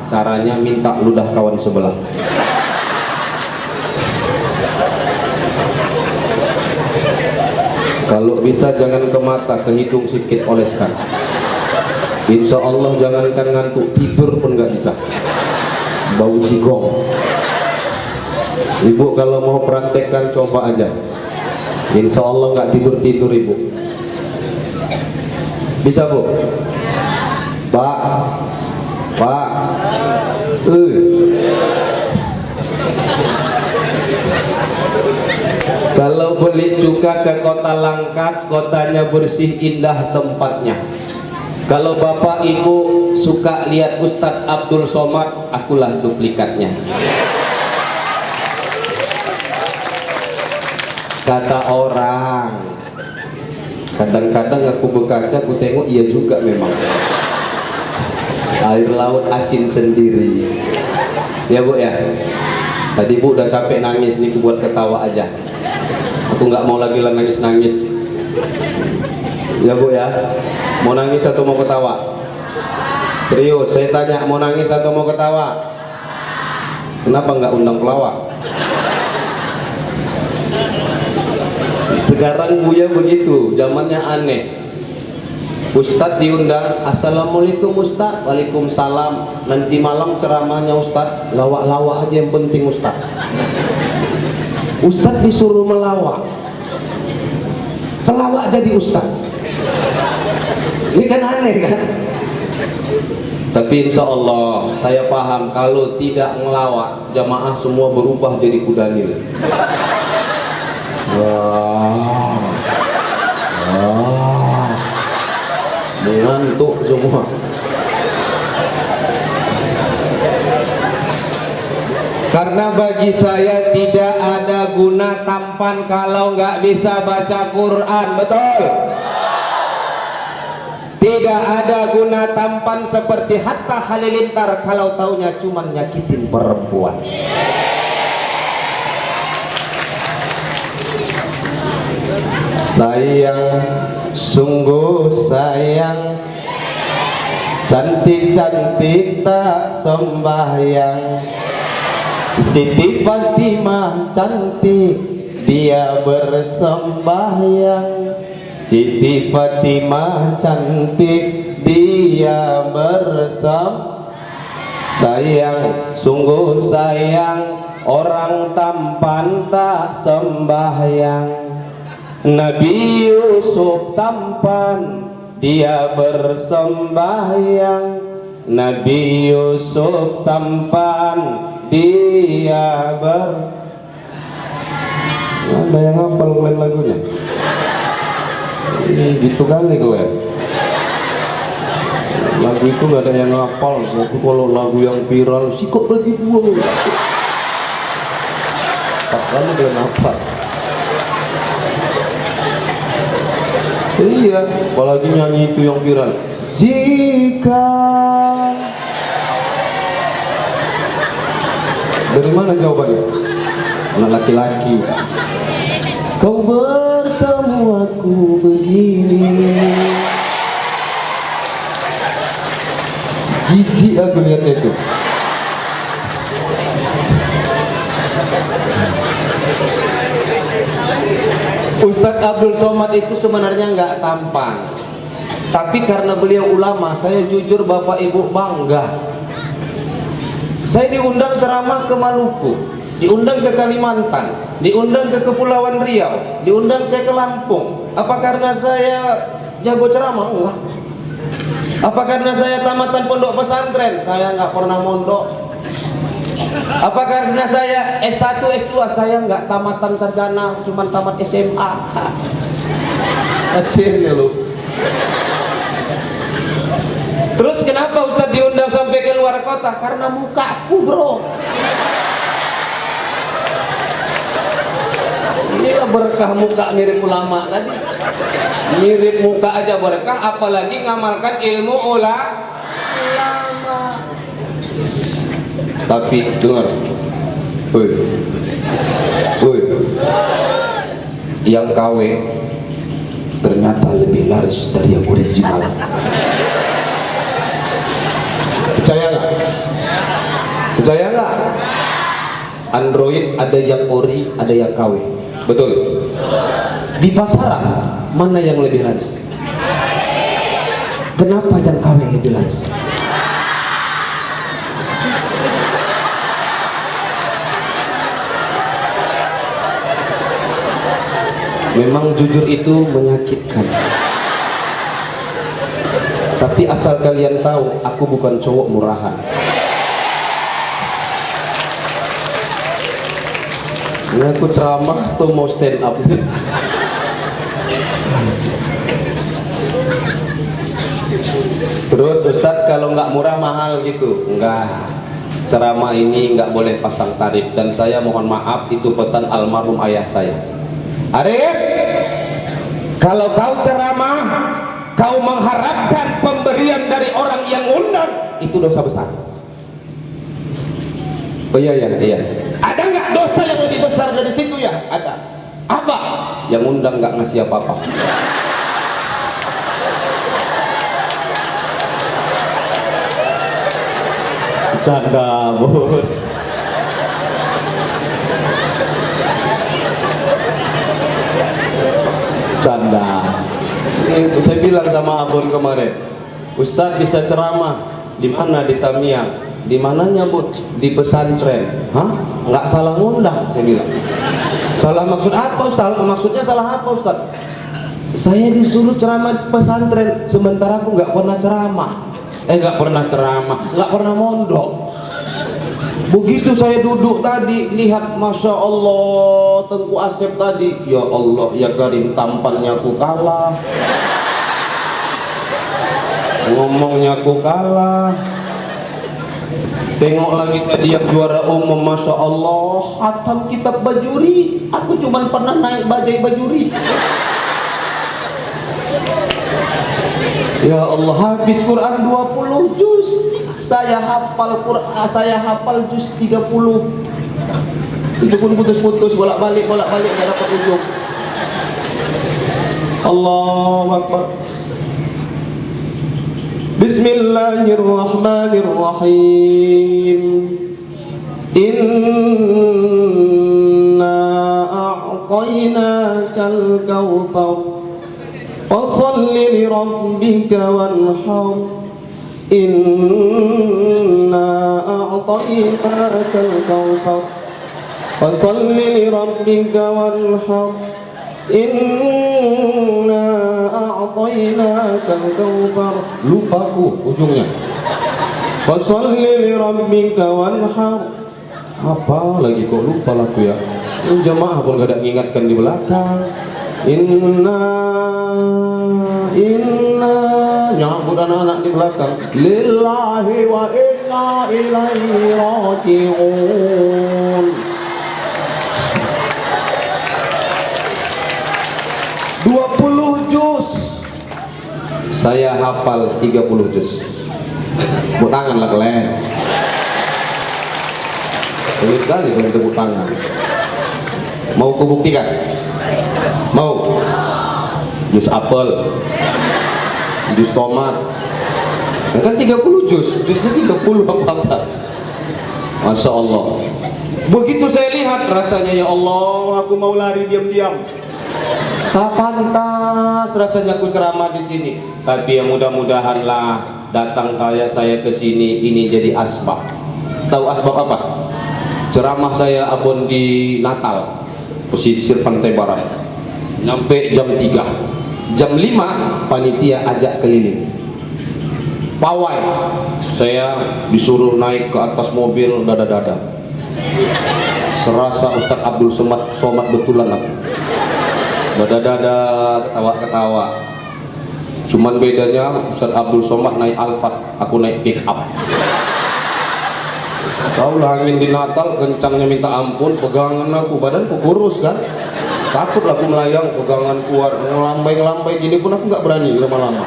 Caranya minta ludah kawan sebelah. Kalau bisa jangan ke mata, ke hidung sedikit oleskan. Insya Allah jangankan ngantuk, tidur pun nggak bisa. Bau jigong. Ibu kalau mau praktekkan coba aja. Insya Allah nggak tidur-tidur ibu. Bisa, Bu? Pak. Kalau beli cuka ke kota Langkat, kotanya bersih, indah tempatnya. Kalau Bapak Ibu suka lihat Ustadz Abdul Somad, akulah duplikatnya. Kata orang, kadang-kadang aku berkaca, aku tengok iya juga memang. Air laut asin sendiri. Ya Bu ya. Tadi Bu udah capek nangis, nih buat ketawa aja. Aku nggak mau lagi nangis-nangis. Ya Bu ya. Mau nangis atau mau ketawa? Serius, saya tanya, mau nangis atau mau ketawa? Kenapa nggak undang pelawak? Sekarang Buya begitu, zamannya aneh. Ustadz diundang, assalamualaikum Ustadz, waalaikumsalam. Nanti malam ceramahnya Ustadz, lawak-lawak aja yang penting Ustadz. Ustadz disuruh melawak, pelawak jadi Ustadz. Ini kan aneh kan? Tapi insya Allah saya paham kalau tidak ngelawak, jamaah semua berubah jadi kudanil. Wah, mengantuk semua. Karena bagi saya tidak ada guna tampan kalau nggak bisa baca Quran, betul? Tidak ada guna tampan seperti Hatta Halilintar kalau taunya cuman nyakitin perempuan. Sayang, sungguh sayang, cantik-cantik tak sembahyang. Siti Fatimah cantik, dia bersembahyang. Siti Fatimah cantik, dia sayang, sungguh sayang, orang tampan tak sembahyang. Nabi Yusuf tampan, dia bersembahyang. Nabi Yusuf tampan, dia ada yang hafal kalian lagunya? Gitu kali gue. Lagu itu gak ada yang hafal. Waktu kalau lagu yang viral, sih kok bagi gua. Padahal dia hafal. Iya, apalagi nyanyi itu yang viral. Jika dari mana jawabannya? Anak laki-laki. Kau bertemu aku begini, jijik aku lihat itu. Ustadz Abdul Somad itu sebenarnya nggak tampan, tapi karena beliau ulama, saya jujur Bapak Ibu bangga. Saya diundang ceramah ke Maluku, diundang ke Kalimantan, diundang ke Kepulauan Riau, diundang saya ke Lampung. Apa karena saya jago ceramah? Enggak. Apa karena saya tamatan pondok pesantren? Saya nggak pernah mondok. Apa karena saya S1, S2? Saya nggak tamatan sarjana, cuma tamat SMA. Hasilnya lu. Terus kenapa Ustadz diundang sampai ke luar kota? Karena mukaku, bro. Ini berkah muka mirip ulama tadi. Mirip muka aja berkah, apalagi ngamalkan ilmu ulama. Tapi dengar, woi, yang KW ternyata lebih laris dari yang original. Percaya nggak? Percaya nggak? Android ada yang ori, ada yang KW, betul? Di pasaran mana yang lebih laris? Kenapa yang KW lebih laris? Memang jujur itu menyakitkan. Tapi asal kalian tahu, aku bukan cowok murahan. Ini aku ceramah atau mau stand up? Terus Ustadz kalau nggak murah mahal gitu? Enggak. Ceramah ini nggak boleh pasang tarif. Dan saya mohon maaf, itu pesan almarhum ayah saya. Arif, kalau kau ceramah, kau mengharapkan pemberian dari orang yang undang, itu dosa besar. Oh iya. Ada nggak dosa yang lebih besar dari situ ya? Ada. Apa? Yang undang nggak ngasih apa-apa. Canda, bos. Canda. Ini saya bilang sama Abon kemarin, Ustadz bisa ceramah di mana? Di Tamiang. Di mananya, Bu? Di pesantren. Hah? Nggak salah ngundang, saya bilang. Salah maksud apa, Ustadz? Maksudnya salah apa, Ustadz? Saya disuruh ceramah di pesantren, sementara aku nggak pernah ceramah. Nggak pernah mondok. Begitu saya duduk tadi, lihat, Masya Allah, Tengku Asep tadi, ya Allah, ya Karim, tampannya aku kalah, ngomongnya aku kalah. Tengok lagi tadi yang juara umum, Masya Allah, hatam kitab Bajuri. Aku cuma pernah naik bajai Bajuri. Ya Allah, habis Quran 20 juz. Saya hafal Quran, saya hafal juz 30. Itu pun putus-putus, bolak-balik enggak dapat ujung. Allahu Akbar. Bismillahirrahmanirrahim. Inna a'tainakal kautsar fasalli li rabbika wanhar. Inna a'tainakal kautsar fasalli li rabbika wanhar. Inna a'tainakal kautsar. Lupaku ujungnya. Fasalli li rabbika wanhar. Apa lagi kok lupa lagu ya? Jamaah pun gak ada mengingatkan di belakang. Inna nyambut anak-anak di belakang. Lillahi wa inna ilaihi raji'un. 20 juz. Saya hafal 30 juz. Tepuk tangan lah kalian. Sulit kali kalau tepuk tangan. Mau kubuktikan? Mau? Jus apel, jus tomat. Ya kan 30 jus, jusnya 30 apa-apa. Masya Allah. Begitu saya lihat rasanya, ya Allah, aku mau lari diam-diam. Tak pantas rasanya aku ceramah di sini. Tapi ya mudah-mudahan lah datang kayak saya ke sini ini jadi asbab. Tahu asbab apa? Ceramah saya abon di Natal, pesisir pantai barat. Nyampe jam 3. Jam 5 panitia ajak keliling. Pawai. Saya disuruh naik ke atas mobil dada-dada. Serasa Ustaz Abdul Somad betulan aku. Dada-dada, ketawa-ketawa. Cuman bedanya Ustaz Abdul Somad naik Alphard, aku naik pick up. Tahu lah angin di Natal kencangnya minta ampun, pegangan aku, badanku kurus kan. Takut aku melayang, pegangan kuat, ngelambai-ngelambai gini pun aku nggak berani lama-lama.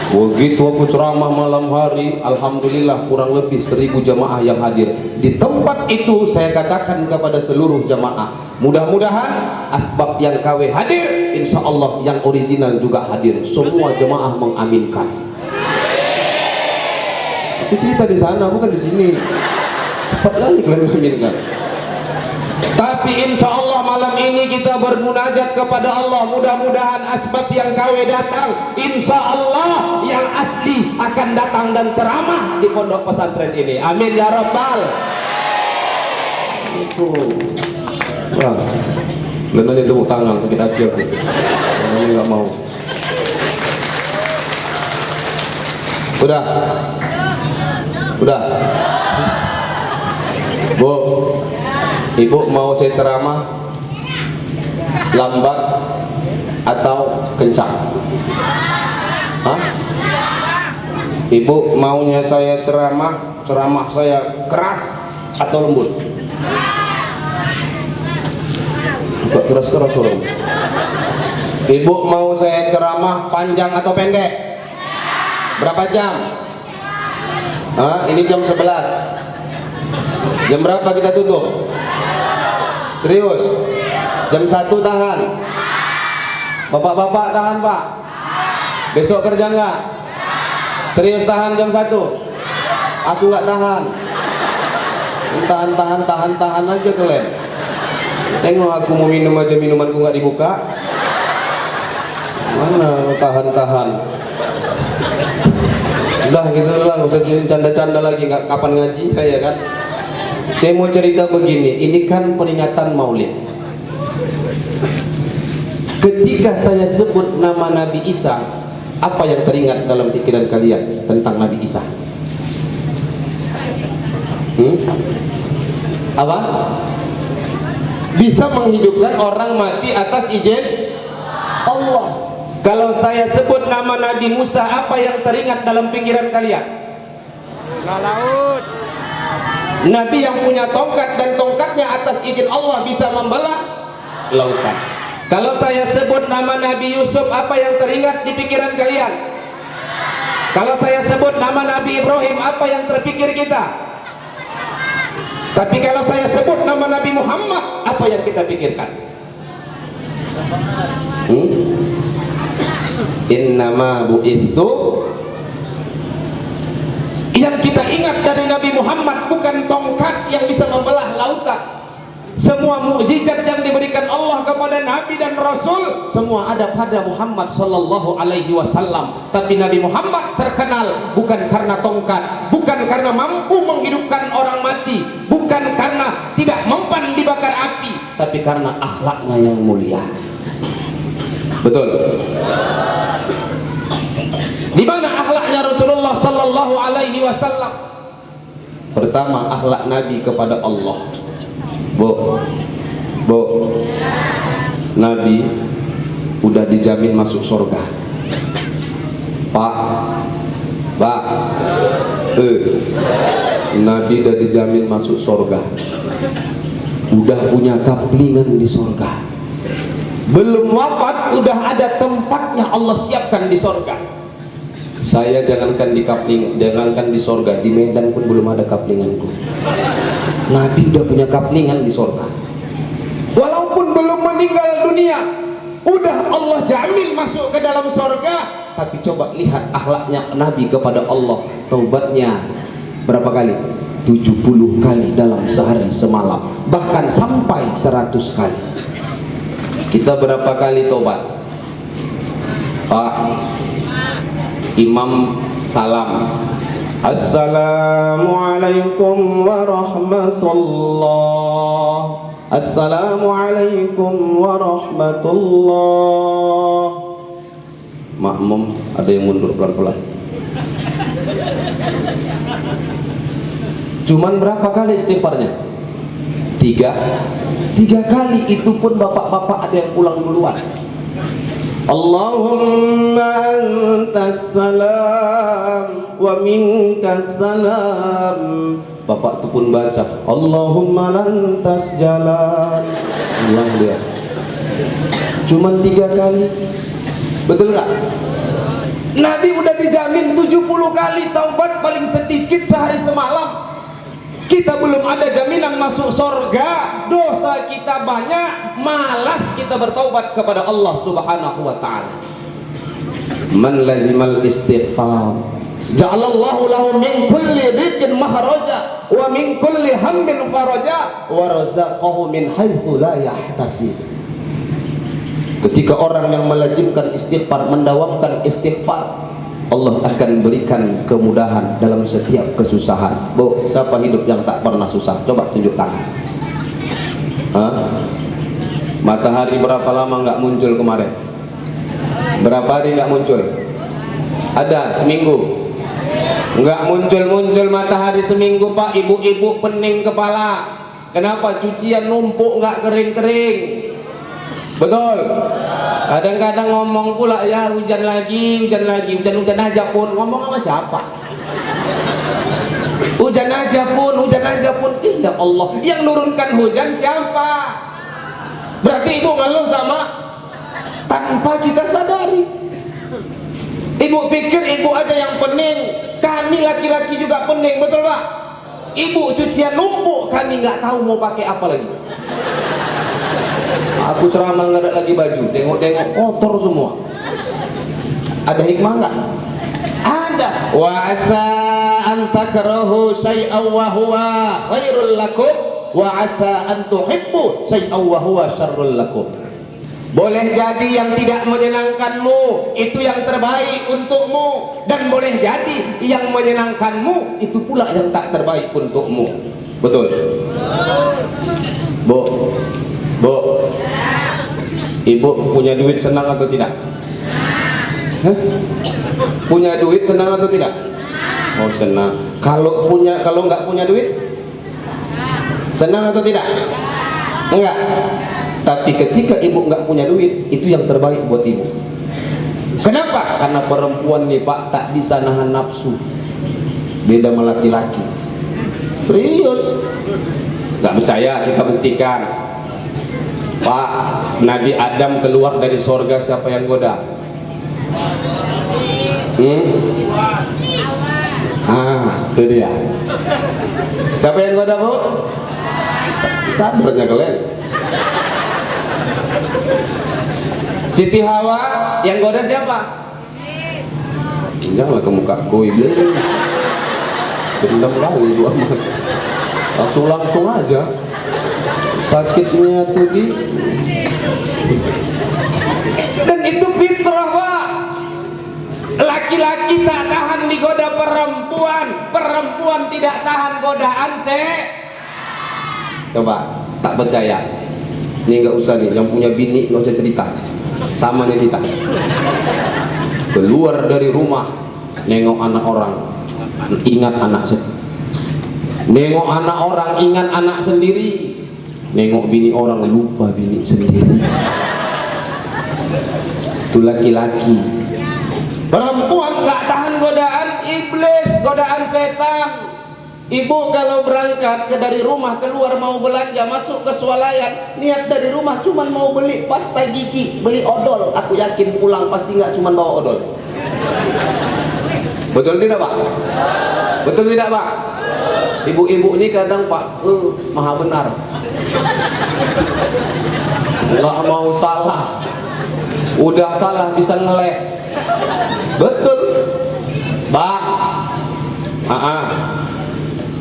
Begitu aku ceramah malam hari, alhamdulillah kurang lebih 1000 jamaah yang hadir. Di tempat itu saya katakan kepada seluruh jamaah, mudah-mudahan asbab yang KW hadir, insya Allah yang original juga hadir. Semua jamaah mengaminkan. Itu cerita di sana, bukan di sini. Cepat lagi kalian mengaminkan. Tapi insya Allah malam ini kita bermunajat kepada Allah. Mudah-mudahan asbab yang KW datang, insya Allah yang asli akan datang dan ceramah di pondok pesantren ini. Amin ya Rabbal. Itu. Wah, kalian aja tepuk tangan sakit hati aku. Ini nggak mau. Udah. Bu, Ibu mau saya ceramah lambat atau kencang? Hah? Ibu maunya saya ceramah saya keras atau lembut? Agak keras-keras orang. Ibu mau saya ceramah panjang atau pendek? Berapa jam? Hah? Ini jam 11. Jam berapa kita tutup? Serius? Jam 1 tahan? Bapak-bapak tahan Pak? Besok kerja nggak? Serius tahan jam 1? Aku nggak tahan. Tahan aja kalian. Tengok aku mau minum aja, minumanku nggak dibuka. Mana tahan. Udah gitu lah, usah canda-canda lagi, nggak kapan ngaji saya kan. Saya mau cerita begini, ini kan peringatan Maulid. Ketika saya sebut nama Nabi Isa, apa yang teringat dalam pikiran kalian tentang Nabi Isa? Apa? Bisa menghidupkan orang mati atas izin Allah. Kalau saya sebut nama Nabi Musa, apa yang teringat dalam pikiran kalian? Laut. Nabi yang punya tongkat dan tongkatnya atas izin Allah bisa membelah lautan. Kalau saya sebut nama Nabi Yusuf, apa yang teringat di pikiran kalian? Kalau saya sebut nama Nabi Ibrahim, apa yang terpikir kita? Tapi kalau saya sebut nama Nabi Muhammad, apa yang kita pikirkan? Innama bu'ithu, yang kita ingat dari Nabi Muhammad bukan tongkat yang bisa membelah lautan. Semua mukjizat yang diberikan Allah kepada Nabi dan Rasul semua ada pada Muhammad sallallahu alaihi wasallam. Tapi Nabi Muhammad terkenal bukan karena tongkat, bukan karena mampu menghidupkan orang mati, bukan karena tidak mempan dibakar api, tapi karena akhlaknya yang mulia. Betul? Di mana akhlaknya Rasulullah sallallahu alaihi wasallam? Pertama, akhlak Nabi kepada Allah. Bu, Nabi udah dijamin masuk surga. Pak, Nabi udah dijamin masuk surga. Udah punya kaplingan di surga. Belum wafat udah ada tempatnya Allah siapkan di surga. Saya jangankan di kapling, jangankan di surga, di Medan pun belum ada kaplinganku. Nabi udah punya kaplingan di surga. Walaupun belum meninggal dunia, udah Allah jamin masuk ke dalam surga. Tapi coba lihat akhlaknya Nabi kepada Allah. Taubatnya berapa kali? 70 kali dalam sehari semalam, bahkan sampai 100 kali. Kita berapa kali tobat? Pak Imam salam, Assalamualaikum warahmatullah. Assalamualaikum warahmatullah. Makmum ada yang mundur pelan-pelan. Cuman berapa kali istighfarnya? 3 kali, itu pun bapak-bapak ada yang pulang duluan. Allahumma antas salam wa minkas salam. Bapak itu pun baca Allahumma lantas jalan. Ulang dia. Cuman 3 kali. Betul nggak? Nabi udah dijamin 70 kali taubat paling sedikit sehari semalam. Kita belum ada jaminan masuk surga, dosa kita banyak, malas kita bertaubat kepada Allah Subhanahu wa taala. Man lazimal istighfar ja'alallahu lahu min kulli dhiqin mahraja wa min kulli hammin faraja wa razaqahu min haitsu la yahtasib. Ketika orang yang melazimkan istighfar, mendawamkan istighfar, Allah akan berikan kemudahan dalam setiap kesusahan. Bu, siapa hidup yang tak pernah susah? Coba tunjuk tangan. Matahari berapa lama nggak muncul kemarin? Berapa hari nggak muncul? Ada seminggu? Nggak muncul matahari seminggu, Pak. Ibu-ibu pening kepala. Kenapa? Cucian numpuk nggak kering-kering. Betul. Kadang-kadang ngomong pula, ya hujan lagi, hujan aja pun. Ngomong sama siapa? Hujan aja pun. Ya Allah, yang nurunkan hujan siapa? Berarti ibu ngeluh sama tanpa kita sadari. Ibu pikir ibu aja yang pening, kami laki-laki juga pening, betul Pak? Ibu cucian numpuk, kami nggak tahu mau pakai apa lagi. Aku ceramah nggak ada lagi baju, tengok-tengok kotor semua. Ada hikmah nggak? Ada. Wa asa an takrahu syai'an wa huwa khairul lakum wa asa an tuhibbu syai'an wa huwa syarrul lakum. Boleh jadi yang tidak menyenangkanmu itu yang terbaik untukmu, dan boleh jadi yang menyenangkanmu itu pula yang tak terbaik untukmu. Betul? Bu, ibu punya duit senang atau tidak? Punya duit senang atau tidak? Oh senang. Kalau nggak punya duit, senang atau tidak? Enggak. Tapi ketika ibu nggak punya duit, itu yang terbaik buat ibu. Kenapa? Karena perempuan nih Pak tak bisa nahan nafsu. Beda sama laki-laki. Serius. Gak percaya, kita buktikan. Pak, Nabi Adam keluar dari sorga, siapa yang goda? Itu dia. Siapa yang goda, Bu? Sabarnya kalian. Siti Hawa yang goda siapa? Janganlah ke muka koi bilang. Dendam kali itu amat. Langsung aja. Sakitnya tuh di. Dan itu fitrah, Pak. Laki-laki tak tahan digoda perempuan, perempuan tidak tahan godaan Coba, tak percaya. Ini nggak usah nih, yang punya bini nggak usah cerita. Sama nih kita. Keluar dari rumah, nengok anak orang, ingat anak sendiri. Nengok anak orang, ingat anak sendiri. Nengok bini orang, lupa bini sendiri. Itu laki-laki. Perempuan nggak tahan godaan iblis, godaan setan. Ibu kalau berangkat dari rumah, keluar mau belanja, masuk ke swalayan, niat dari rumah cuman mau beli pasta gigi, beli odol. Aku yakin pulang pasti nggak cuman bawa odol. Betul tidak, Pak? Betul tidak, Pak? Ibu-ibu ini kadang, Pak, maha benar. Nggak mau salah. Udah salah bisa ngeles. Betul. Bang.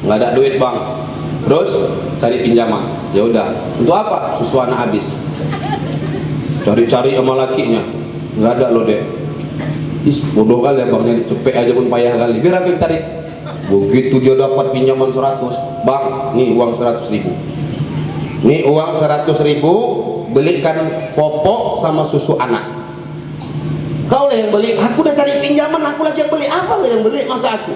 Nggak ada duit, Bang. Terus cari pinjaman. Ya udah. Untuk apa? Susu anak habis. Cari-cari sama lakinya. Nggak ada loh, Dek. Bodoh kali ya, Bang, nyari cepet aja pun payah kali. Biar aku yang cari. Begitu dia dapat pinjaman 100, Bang, nih uang 100.000. Nih uang 100.000, belikan popok sama susu anak. Kau lah yang beli, aku udah cari pinjaman, aku lagi yang beli. Apa lah yang beli, masa aku?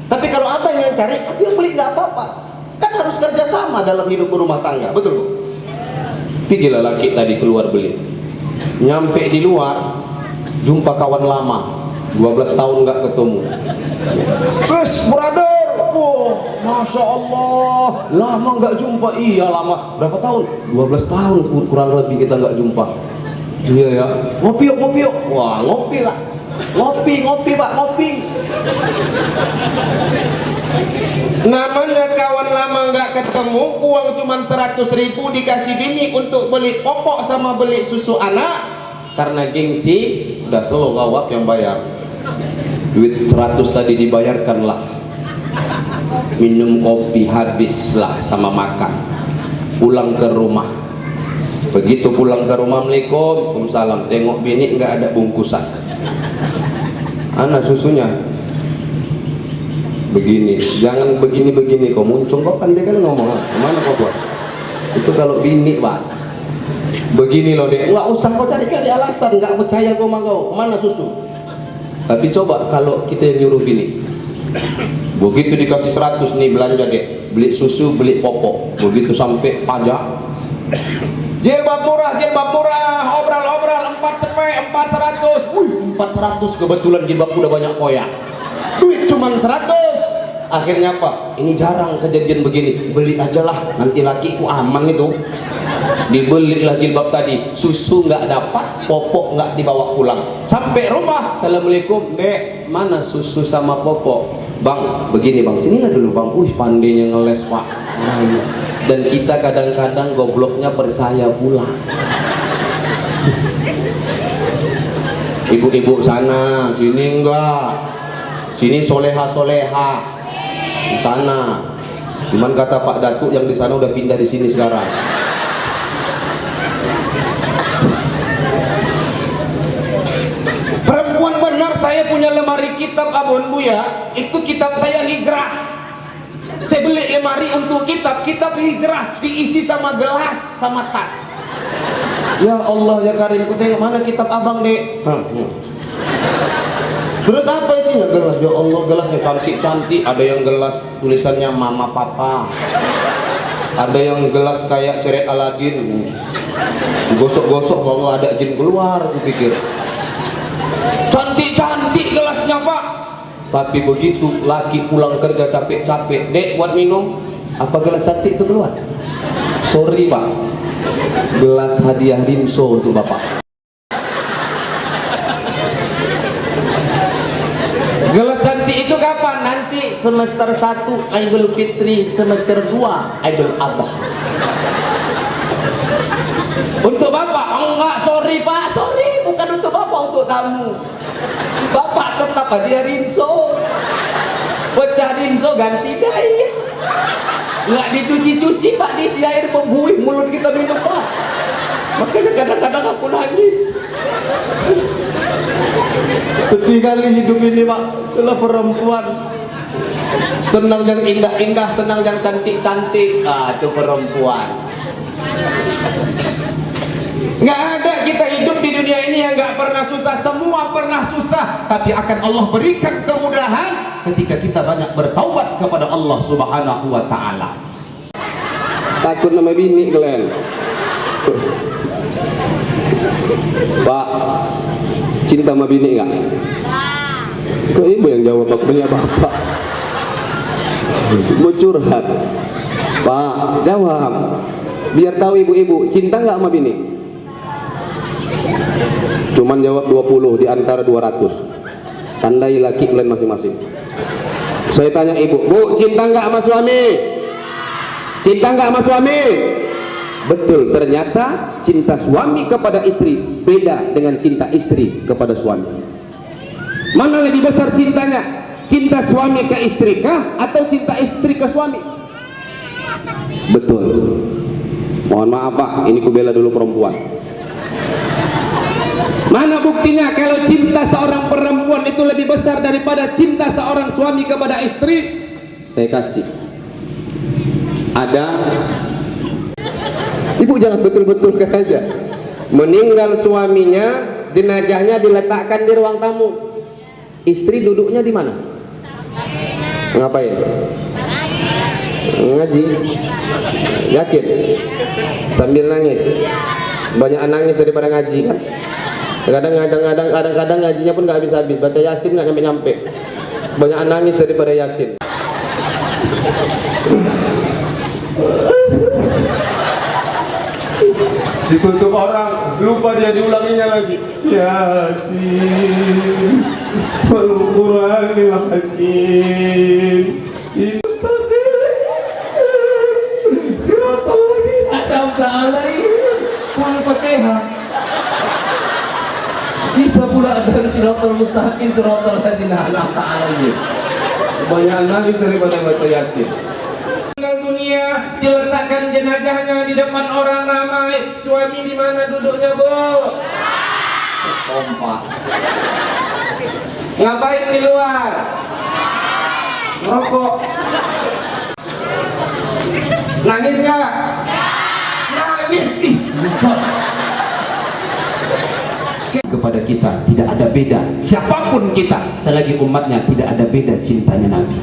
Tapi kalau abang yang cari, aku yang beli, nggak apa-apa. Kan harus kerja sama dalam hidup rumah tangga, betul, Bu? Pergilah laki tadi keluar beli. Nyampe di luar, jumpa kawan lama, 12 tahun nggak ketemu. Brother, Masya Allah, lama nggak jumpa. Iya lama, berapa tahun? 12 tahun kurang lebih kita nggak jumpa. Iya ya, ngopi yuk, ngopi yuk. Wah, ngopi lah. Ngopi Pak, ngopi. Namanya kawan lama nggak ketemu, uang cuma 100.000 dikasih bini untuk beli popok sama beli susu anak. Karena gengsi, udah selalu gawak yang bayar. Duit 100 tadi dibayarkanlah. Minum kopi habislah sama makan. Pulang ke rumah. Begitu pulang ke rumah, Assalamualaikum, Waalaikumsalam. Tengok bini nggak ada bungkusan. Anak susunya begini, jangan begini-begini kau muncung, kau pandai kan ngomong. Kemana kau buat? Itu kalau bini, Pak. Begini loh, Dek. Nggak usah kau cari-cari alasan, nggak percaya kau sama kau. Mana susu? Tapi coba kalau kita yang nyuruh bini. Begitu dikasih 100 nih belanja, Dek. Beli susu, beli popok. Begitu sampai pajak. Jilbab murah, obral 4 cepet, 400. 400 kebetulan jilbab udah banyak koyak. Duit cuman 100. Akhirnya apa? Ini jarang kejadian begini. Beli aja lah, nanti lakiku aman itu. Dibelilah jilbab tadi, susu nggak dapat, popok nggak dibawa pulang. Sampai rumah, Assalamualaikum, Dek, mana susu sama popok? Bang, begini Bang, sinilah dulu Bang. Pandainya ngeles, Pak. Nah, iya. Dan kita kadang-kadang gobloknya percaya pula. Ibu-ibu sana, sini enggak. Sini soleha-soleha. Di sana. Cuman kata Pak Datuk yang di sana udah pindah di sini sekarang. Perempuan benar, saya punya lemari kitab Abon Buya. Itu kitab saya hijrah. Saya beli lemari untuk kitab hijrah, diisi sama gelas, sama tas. Ya Allah ya Karim, ku tengok mana kitab abang, Dek. Terus apa isinya? Gelas. Ya Allah, gelasnya cantik-cantik. Ada yang gelas tulisannya Mama Papa. Ada yang gelas kayak ceret Aladin. Gosok-gosok kalau ada jin keluar, aku pikir. Cantik-cantik gelasnya, Pak. Tapi begitu laki pulang kerja capek-capek, Dek buat minum, Apa gelas cantik itu keluar? Sorry Pak, gelas hadiah Rinso untuk Bapak. Gelas cantik itu kapan? Nanti semester 1 Idul Fitri, semester 2 Idul Adha. Untuk Bapak? Enggak, sorry Pak, sorry, bukan untuk Bapak, untuk tamu. Bapak tetap hadiah Rinso. Pecah Rinso ganti daya. Enggak dicuci-cuci Pak, diisi air membuih mulut kita minum Pak. Makanya kadang-kadang aku nangis. Sedih kali hidup ini Pak. Itulah perempuan. Senang yang indah-indah, senang yang cantik-cantik. Ah, itu perempuan. Nggak ada kita hidup di dunia ini yang nggak pernah susah. Semua pernah susah, tapi akan Allah berikan kemudahan ketika kita banyak bertaubat kepada Allah Subhanahu wa ta'ala. Takut nama bini kalian. Pak, cinta sama bini nggak? Kok ibu yang jawab, aku punya bapak. Mau curhat. Pak, jawab. Biar tahu ibu-ibu, cinta nggak sama bini? Cuman jawab 20 di antara 200. Tandai laki kalian masing-masing. Saya tanya ibu, Bu, cinta nggak sama suami? Cinta nggak sama suami? Betul, ternyata cinta suami kepada istri beda dengan cinta istri kepada suami. Mana lebih besar cintanya? Cinta suami ke istri kah atau cinta istri ke suami? Betul. Mohon maaf Pak, ini ku bela dulu perempuan. Mana buktinya kalau cinta seorang perempuan itu lebih besar daripada cinta seorang suami kepada istri? Saya kasih. Ada. Ibu jangan betul-betulkan aja. Meninggal suaminya, jenazahnya diletakkan di ruang tamu. Istri duduknya di mana? Ngapain? Ngaji. Yakin? Sambil nangis. Banyak nangis daripada ngaji kan? Kadang-kadang ngajinya pun nggak habis-habis, baca Yasin nggak nyampe-nyampe. Banyak nangis daripada Yasin. Ditutup orang, lupa dia diulanginya lagi. Yasin, wal Qur'anil Hakim, mustaqim, siratal ladzina an'amta 'alaihim, wal Fatihah. Bisa pula ada siratal mustaqim, siratal ladzina an'amta 'alaihim. Banyak nangis daripada baca Yasin. Dunia diletakkan jenazahnya di depan orang ramai. Suami di mana duduknya, Bu? Kompak. Ngapain di luar? Ngerokok. Nangis nggak? Nangis. Kepada kita tidak ada beda, siapapun kita selagi umatnya tidak ada beda cintanya Nabi.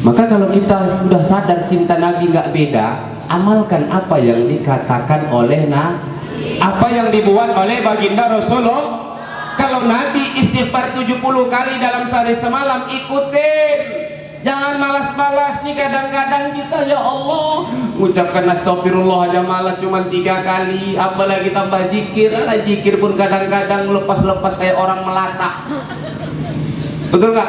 Maka kalau kita sudah sadar cinta Nabi nggak beda, amalkan apa yang dikatakan oleh Nabi, apa yang dibuat oleh baginda Rasulullah. Kalau Nabi istighfar 70 kali dalam sehari semalam, ikutin. Jangan malas-malas nih, kadang-kadang kita ya Allah ucapkan astagfirullah aja malas cuma 3 kali, apalagi tambah zikir. Zikir pun kadang-kadang lepas-lepas kayak orang melatah. Betul nggak?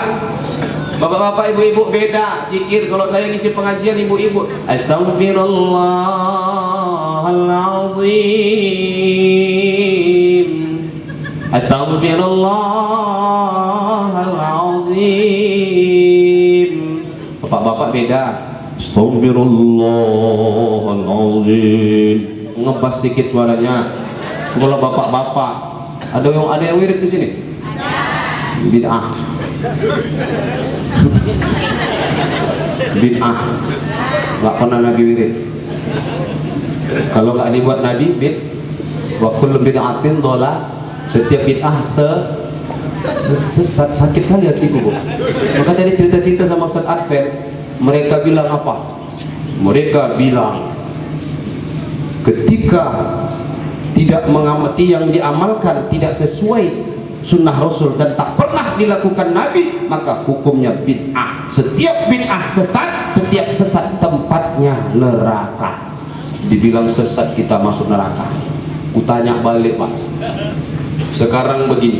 Bapak-bapak, ibu-ibu beda zikir. Kalau saya ngisi pengajian ibu-ibu, Astaghfirullahaladzim, Astaghfirullahaladzim. Bapak-bapak beda, Astaghfirullahaladzim, ngebas sedikit suaranya. Kalau bapak-bapak ada yang wirid di sini? Bid'ah. Bid'ah, nggak pernah Nabi wirid. Kalau nggak dibuat Nabi bid, waktu lebih bid'atin dola. Setiap bid'ah sakit kali hatiku, Bu. Maka tadi cerita-cerita sama Ustaz Adven, mereka bilang apa? Mereka bilang ketika tidak mengamati yang diamalkan tidak sesuai sunnah Rasul dan tak pernah dilakukan Nabi, maka hukumnya bid'ah. Setiap bid'ah sesat setiap sesat tempatnya neraka. Dibilang sesat kita masuk neraka. Kutanya balik Pak, sekarang begini,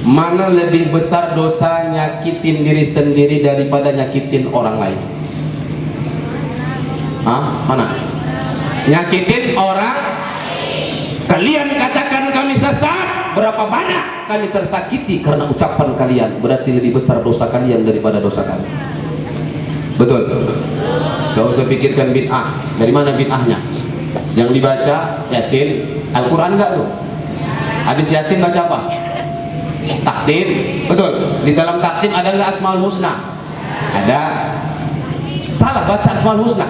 mana lebih besar dosa nyakitin diri sendiri daripada nyakitin orang lain? Mana? Nyakitin orang. Kalian katakan kami sesat, berapa banyak kami tersakiti karena ucapan kalian. Berarti lebih besar dosa kalian daripada dosa kami. Betul? Gak usah pikirkan bid'ah. Dari mana bid'ahnya? Yang dibaca Yasin, Al-Quran enggak tuh? Habis Yasin baca apa? Taktim. Betul? Di dalam taktim ada enggak Asmaul Husna? Ada. Salah baca Asmaul Husna?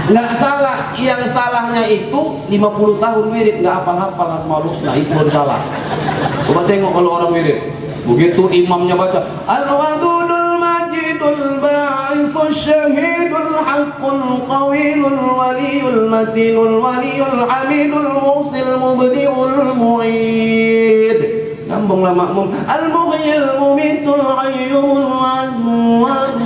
Enggak salah. Yang salahnya itu 50 tahun wirid enggak hafal-hafal Asmaul Husna, itu baru salah. Coba tengok kalau orang wirid, begitu imamnya baca Al-Wadudul Majidul Ba'ithul Syahidul Haqqul Qawilul Waliyul Matinul Waliyul Hamidul Musil Mubdi'ul Mu'id, nyambunglah makmum Al-Muhyil Mumitul Ayyumul Anwar.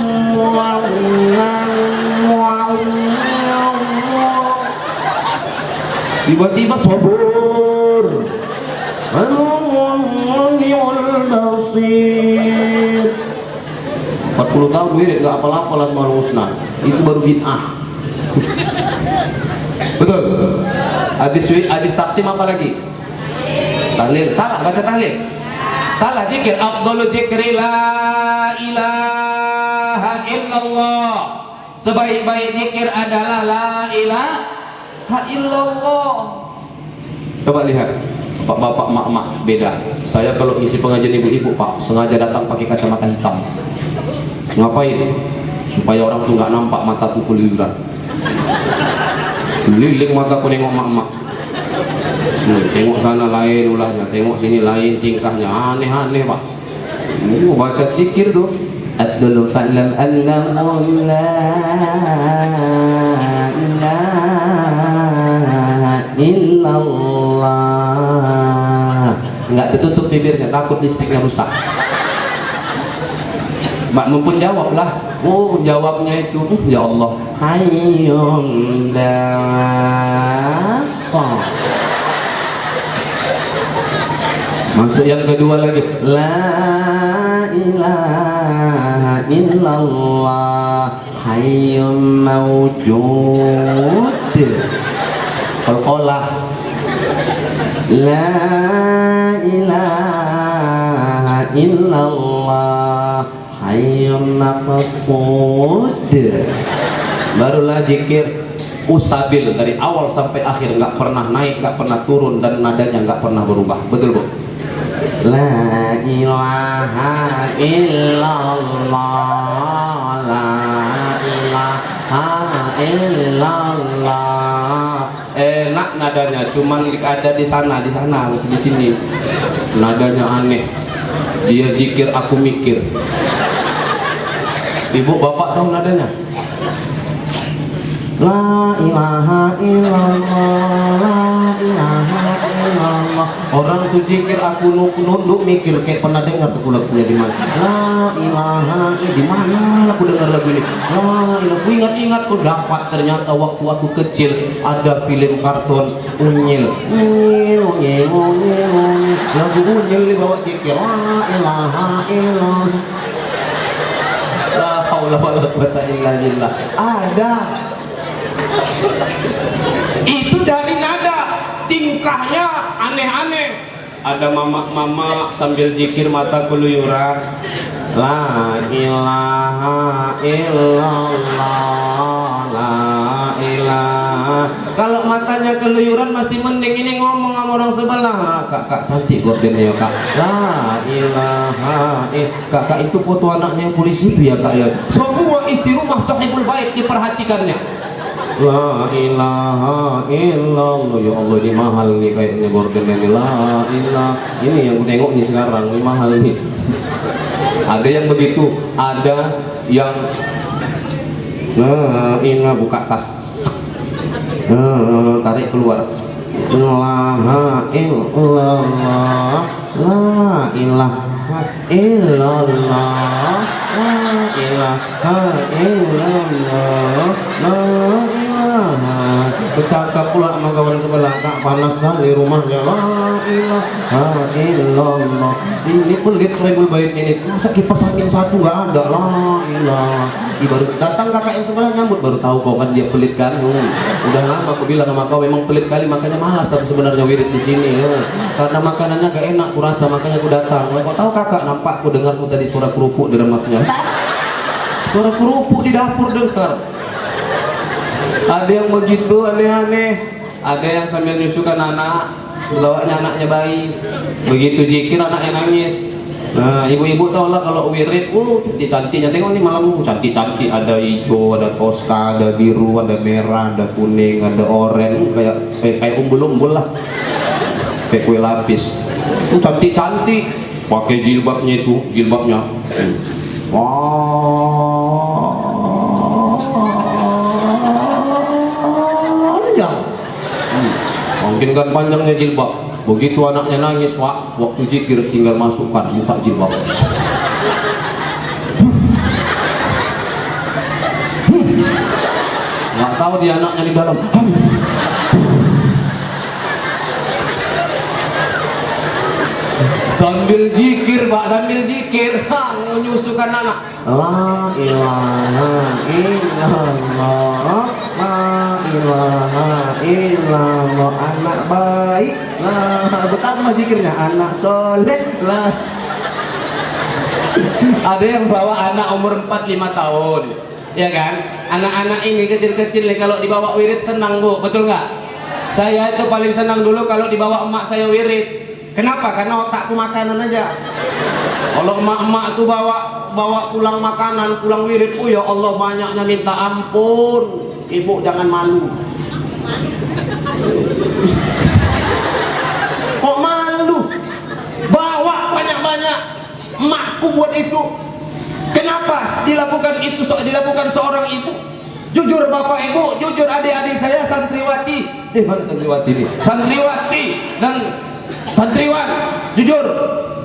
Tiba-tiba sabur Al-Mu'ul Basir. 40 tahun wirid gak apa-apa Asmaul Husna, itu baru bid'ah. Betul? Habis taktim apa lagi? Tahlil. Salah baca tahlil. Salah zikir. Afdalu zikri la ilaha illallah. Sebaik-baik zikir adalah la ilaha illallah. Coba lihat bapak-bapak, mak-mak beda. Saya kalau isi pengajian ibu-ibu Pak, sengaja datang pakai kacamata hitam. Ngapain? Supaya orang tuh nggak nampak mataku keluyuran. Liling mataku nengok mak-mak. Tengok sana lain ulahnya, tengok sini lain tingkahnya, aneh-aneh Pak. Baca zikir tuh. Abdul fa'lam annahu la ilaha illallah. Nggak ditutup bibirnya, takut lipstiknya rusak. Makmum pun jawab lah. Oh, jawabnya itu ya Allah hayyun la. Masuk yang kedua lagi la ilaha illallah hayyun mawjud. Qalqalah la ilaha illallah hayyun maqsud. Barulah zikir stabil dari awal sampai akhir, nggak pernah naik, nggak pernah turun, dan nadanya nggak pernah berubah. Betul Bu? La ilaha illallah, la ilaha illallah. Enak nadanya, cuman ada di sana, di sini nadanya aneh. Dia zikir, aku mikir. Ibu bapak tahu nadanya? La ilaha illallah, la ilaha illallah. Orang tuh zikir, aku nunduk mikir kayak pernah dengar tuh lagunya di mana. La ilaha, di mana aku dengar lagu ini? La ilaha, aku ingat-ingat tuh dapat ternyata waktu aku kecil ada film kartun Unyil. Lagu Unyil dibawa zikir. La ilaha illallah. La haula wala quwwata illa billah. Ada. Itu dari nada, tingkahnya aneh-aneh. Ada mama sambil zikir mata keluyuran. La ilaha illallah, la ilaha. Kalau matanya keluyuran masih mending, ini ngomong sama orang sebelah. Kak cantik gordennya Kak. La ilaha. Kakak itu foto anaknya yang polisi itu ya Kak ya. Semua isi rumah sahibul bait diperhatikannya. La ilaha illallah. Ya Allah, ini mahal nih kayaknya gordennya ini. La ilaha. Ini yang gue tengok nih sekarang, ini mahal nih. Ada yang begitu, ada yang la ilaha, buka tas, tarik keluar. La ilaha, la ilaha illallah, la ilaha illallah, la ilaha. Bercakap pula sama kawan sebelah, kak panas kali rumahnya, la ilaha illallah. Ini pelit Sohibul Bait ini, masa kipas angin satu nggak ada, la ilaha. Baru datang kakak yang sebelah nyambut, baru tahu kau kan dia pelit kan. Udah lama aku bilang sama kau memang pelit kali, makanya malas aku sebenarnya wirid di sini. Karena makanannya gak enak kurasa, makanya aku datang. Kau tahu kakak, nampak aku dengar tadi suara kerupuk di remasnya. Suara kerupuk di dapur dengar. Ada yang begitu aneh-aneh, ada yang sambil nyusukan anak, bawanya anaknya bayi. Begitu zikir anaknya nangis. Nah, ibu-ibu tau lah kalau wirid, cantik-cantiknya, tengok nih malam cantik-cantik, ada hijau, ada toska, ada biru, ada merah, ada kuning, ada oranye, kayak umbul-umbul lah, kayak kue lapis. Cantik-cantik, pakai jilbabnya itu, jilbabnya. Panjang, mungkin kan panjangnya jilbab. Begitu anaknya nangis, Pak, waktu zikir tinggal masukkan buka jilbab. Nggak tahu dia anaknya di dalam. Sambil zikir, Pak, sambil zikir, menyusukan anak. La ilaha illallah, la ilaha illallah, anak baik. Nah, betapa zikirnya, anak soleh lah. Ada yang bawa anak umur 4-5 tahun, ya kan? Anak-anak ini kecil-kecil nih kalau dibawa wirid senang, Bu, betul nggak? Saya itu paling senang dulu kalau dibawa emak saya wirid. Kenapa? Karena otakku makanan aja. Kalau emak-emak tuh bawa pulang makanan, pulang wirid, ya Allah banyaknya minta ampun. Ibu jangan malu. Kok malu? Bawa banyak-banyak. Emakku buat itu. Kenapa dilakukan itu? Dilakukan seorang ibu. Jujur bapak ibu, jujur adik-adik saya santriwati. Mana santriwati ini? Santriwati dan santriwan, jujur,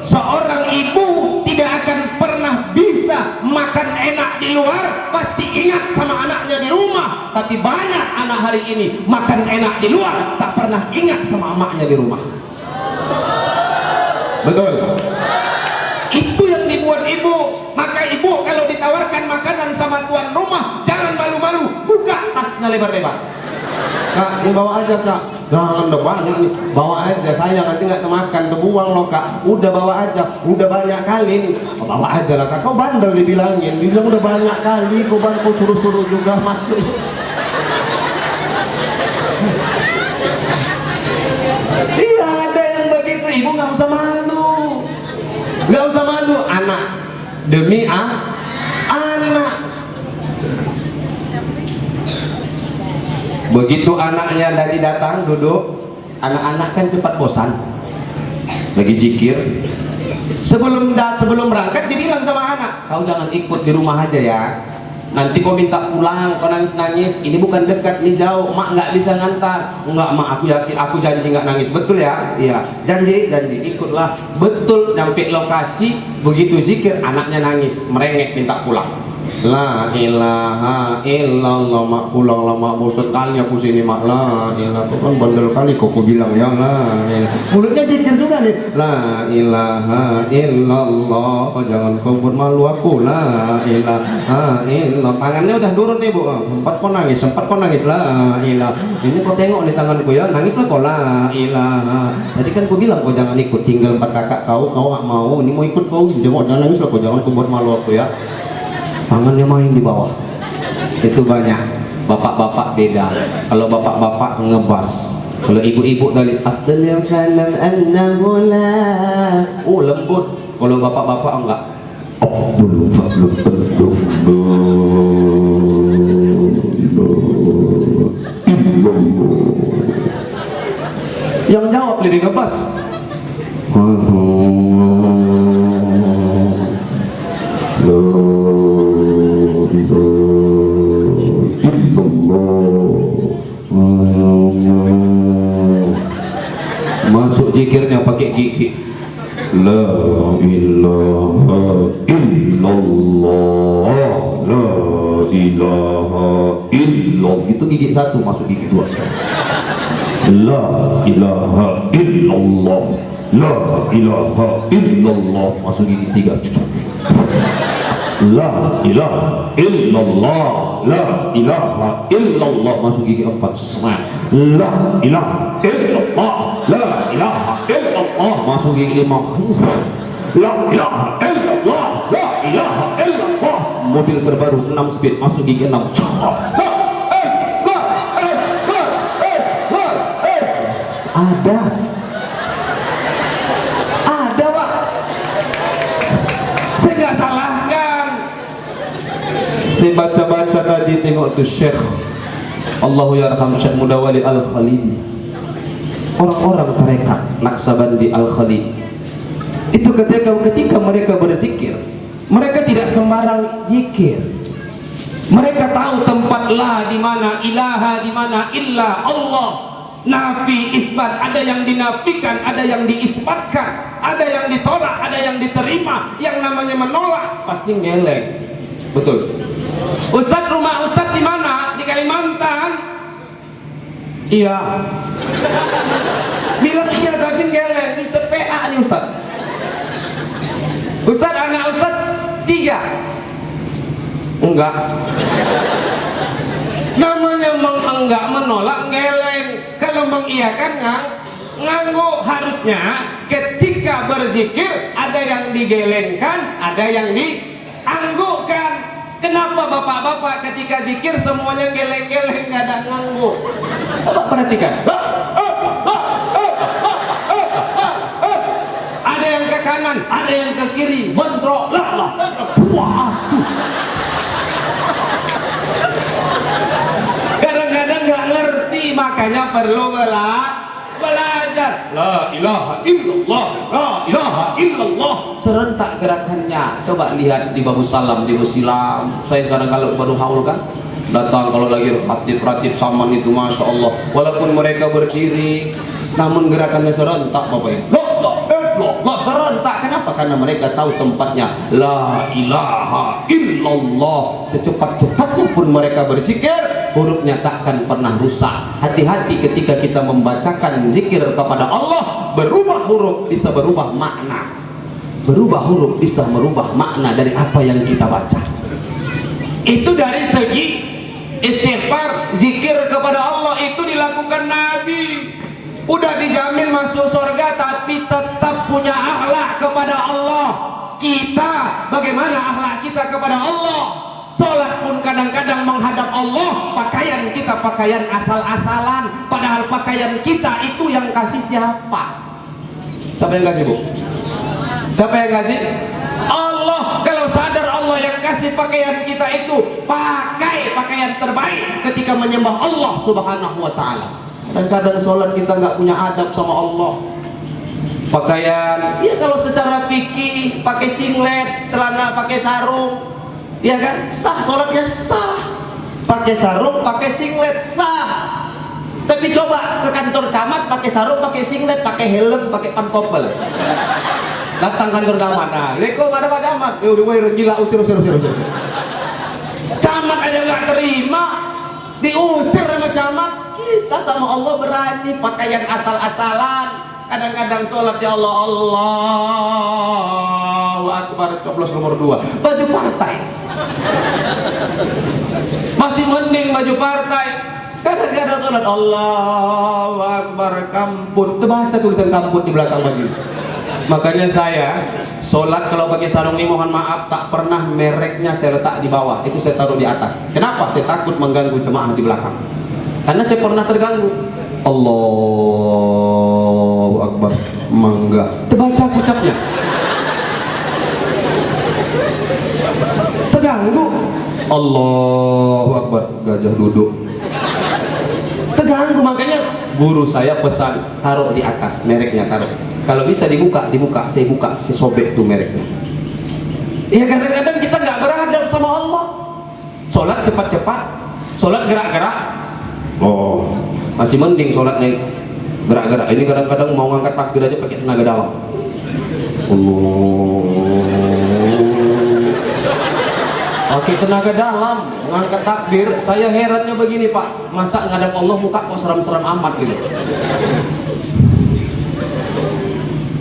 seorang ibu tidak akan pernah bisa makan enak di luar, pasti ingat sama anaknya di rumah. Tapi banyak anak hari ini makan enak di luar, tak pernah ingat sama emaknya di rumah. Betul. Itu yang dibuat ibu. Maka ibu kalau ditawarkan makanan sama tuan rumah, jangan malu-malu, buka tasnya lebar-lebar. Kak, ini bawa aja kak. Jangan udah banyak nih, bawa aja, sayang nanti nggak kemakan, kebuang loh kak. Udah bawa aja, udah banyak kali nih. Oh, bawa aja lah kak, kau bandel dibilangin, dibilang udah banyak kali, kau suruh-suruh juga masuk. Iya ada yang begitu, ibu nggak usah malu, nggak usah malu, anak demi anak. Begitu anaknya dari datang duduk, anak-anak kan cepat bosan, lagi zikir. Sebelum berangkat dibilang sama anak, kau jangan ikut di rumah aja ya. Nanti kau minta pulang, kau nangis-nangis. Ini bukan dekat, nih jauh. Mak nggak bisa ngantar. Enggak mak, aku yakin, aku janji nggak nangis. Betul ya? Iya. Janji, ikutlah. Betul. Sampai lokasi, begitu zikir, anaknya nangis, merengek minta pulang. La ilaha illallah, mak pulang lah mak, bosan kali aku sini mak. La ilaha, kan bandel kali kok aku bilang ya la ilaha. Mulutnya zikir juga nih. La ilaha illallah, jangan kau buat malu aku. La ilaha illallah. Tangannya udah turun nih bu. Sempat kau nangis la ilaha. Ini kau tengok nih tanganku ya, nangis lah kau la ilaha. Tadi kan kau bilang kau jangan ikut, tinggal 4 kakak kau nggak mau. Ini mau ikut kau, jangan nangis lah kau, jangan kau buat malu aku ya. Tangannya main di bawah. Itu banyak. Bapak-bapak beda. Kalau bapak-bapak ngebas. Kalau ibu-ibu dari Abdul Salam annahu la. Oh lembut. Kalau bapak-bapak enggak. Abdul Salam yang jawab lebih ngebas. Masuk zikirnya pakai gigi. La ilaha illallah, la ilaha illallah. Itu gigi satu masuk gigi dua. La ilaha illallah, la ilaha illallah masuk gigi tiga. La ilaha illallah, la ilaha illallah masuk gigi empat. La ilaha illallah, la ilaha illallah masuk gigi lima. La ilaha illallah, la ilaha illallah. Mobil terbaru 6 speed masuk gigi 6. Ada Pak, saya nggak salahkan. Saya baca-baca tadi, tengok tuh Syekh Allahu yarham Syekh Mudawali Al-Khalidi, orang-orang tarekat Naqsabandi Al-Khalidi itu ketika mereka berzikir, mereka tidak sembarang zikir. Mereka tahu tempat la di mana, ilaha di mana, illa Allah. Nafi isbat, ada yang dinafikan, ada yang diisbatkan, ada yang ditolak, ada yang diterima. Yang namanya menolak pasti ngelek. Betul. Ustadz, rumah Ustadz di mana? Di Kalimantan. Iya. Bilang iya tapi ngelek. Ustadz PA nih Ustadz. Ustadz, anak Ustadz 3. Enggak. Namanya mengenggak, menolak, ngeleng. Kalau mengiyakan ngangguk. Harusnya ketika berzikir ada yang digelengkan, ada yang dianggukkan. Kenapa bapak-bapak ketika zikir semuanya geleng-geleng, nggak ada ngangguk? Coba perhatikan. Ada yang ke kanan, ada yang ke kiri, bentrok lah. Kadang-kadang nggak ngerti, makanya perlu belajar. La ilaha illallah, la ilaha illallah. Serentak gerakannya. Coba lihat di Babu Salam, di Musilam. Saya sekarang kalau baru haul kan, datang kalau lagi ratib saman itu, masya Allah. Walaupun mereka berdiri, namun gerakannya serentak Bapak Ibu. Allah serentak. Kenapa? Karena mereka tahu tempatnya. La ilaha illallah. Secepat-cepatnya pun mereka berzikir, hurufnya takkan pernah rusak. Hati-hati ketika kita membacakan zikir kepada Allah, berubah huruf bisa berubah makna. Berubah huruf bisa merubah makna dari apa yang kita baca. Itu dari segi istighfar, zikir kepada Allah itu dilakukan Nabi. Udah dijamin masuk surga, tapi tetap punya akhlak kepada Allah. Kita bagaimana akhlak kita kepada Allah? Sholat pun kadang-kadang menghadap Allah, pakaian kita pakaian asal-asalan, padahal pakaian kita itu yang kasih siapa? Siapa yang kasih, Bu? Siapa yang kasih? Allah. Kalau sadar Allah yang kasih pakaian kita itu, pakai pakaian terbaik ketika menyembah Allah Subhanahu wa ta'ala. Dan kadang sholat kita nggak punya adab sama Allah. Pakaian, ya kalau secara fikih pakai singlet, celana pakai sarung, ya kan sah, sholatnya sah. Pakai sarung, pakai singlet sah. Tapi coba ke kantor camat pakai sarung, pakai singlet, pakai helm, pakai pantopel. Datang kantor camat, nah, Leko ada Pak Camat, udah gila, usir. Camat aja nggak terima, diusir sama camat. Kita sama Allah berani pakaian asal-asalan. Kadang-kadang sholat ya Allah, Allahu Akbar, coblos nomor 2, baju partai. Masih mending baju partai. Kadang-kadang sholat Allahu Akbar, kampun. Terbaca tulisan kampun di belakang baju. Makanya saya sholat kalau pakai sarung ini, mohon maaf, tak pernah mereknya saya letak di bawah, itu saya taruh di atas. Kenapa? Saya takut mengganggu jemaah di belakang. Karena saya pernah terganggu. Allahu Akbar, mangga. Terbaca ucapnya. Terganggu. Allahu Akbar, gajah duduk. Terganggu, makanya guru saya pesan taruh di atas, mereknya taruh. Kalau bisa dibuka, saya buka, saya sobek tuh mereknya. Ya kadang-kadang kita nggak beradab sama Allah. Sholat cepat-cepat, sholat gerak-gerak. Oh, masih mending sholatnya gerak-gerak. Ini kadang-kadang mau ngangkat takbir aja pakai tenaga dalam. Pakai tenaga dalam mengangkat takbir. Saya herannya begini Pak, masa ngadap Allah muka kok seram-seram amat gitu.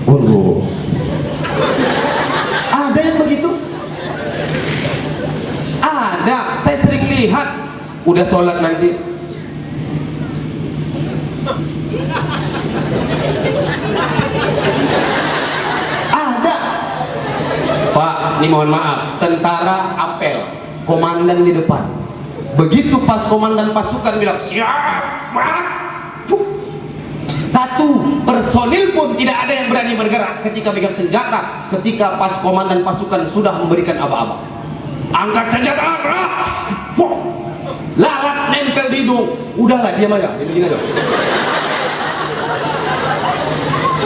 Waduh, ada yang begitu? Ada, saya sering lihat. Udah sholat nanti, ada Pak, ini mohon maaf, tentara apel, komandan di depan. Begitu pas komandan pasukan bilang siap, satu personil pun tidak ada yang berani bergerak ketika pegang senjata. Ketika pas komandan pasukan sudah memberikan aba-aba, angkat senjata, gerak. Lalat nempel di hidung, udahlah diam aja, begini aja.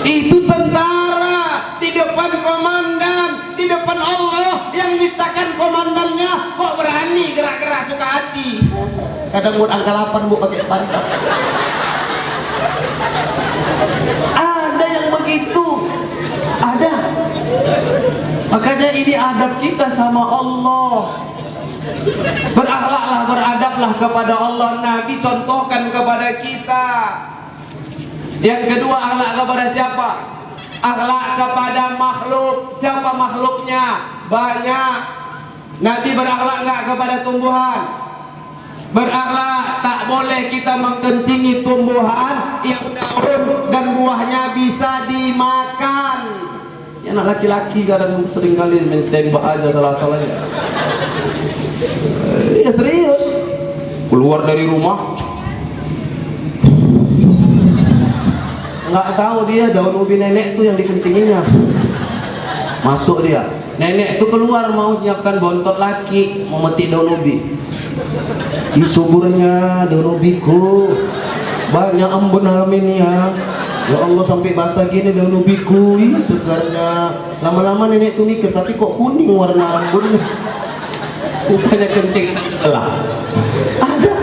Itu tentara di depan komandan, di depan Allah yang menciptakan komandannya, kok berani gerak-gerak suka hati. Kadang buat angka 8 bu pakai pantat. Ada yang begitu, ada. Makanya ini adab kita sama Allah. Berakhlaklah, beradablah kepada Allah. Nabi contohkan kepada kita. Yang kedua, akhlak kepada siapa? Akhlak kepada makhluk. Siapa makhluknya? Banyak. Nabi berakhlak enggak kepada tumbuhan? Berakhlak, tak boleh kita mengkencingi tumbuhan yang daun dan buahnya bisa dimakan. Ya, anak laki-laki kadang sering kali main tembak aja salah-salahnya. Ya serius, keluar dari rumah nggak tahu dia daun ubi nenek tuh yang dikencinginya, masuk dia. Nenek tuh keluar mau siapkan bontot laki, mau metik daun ubi. Di suburnya daun ubiku banyak embun malam ini ya. Ya Allah, sampai basah gini daun ubiku. Ih, segarnya. Lama-lama nenek tuh mikir, tapi kok kuning warna embunnya. Rupanya kencing lah. Ada.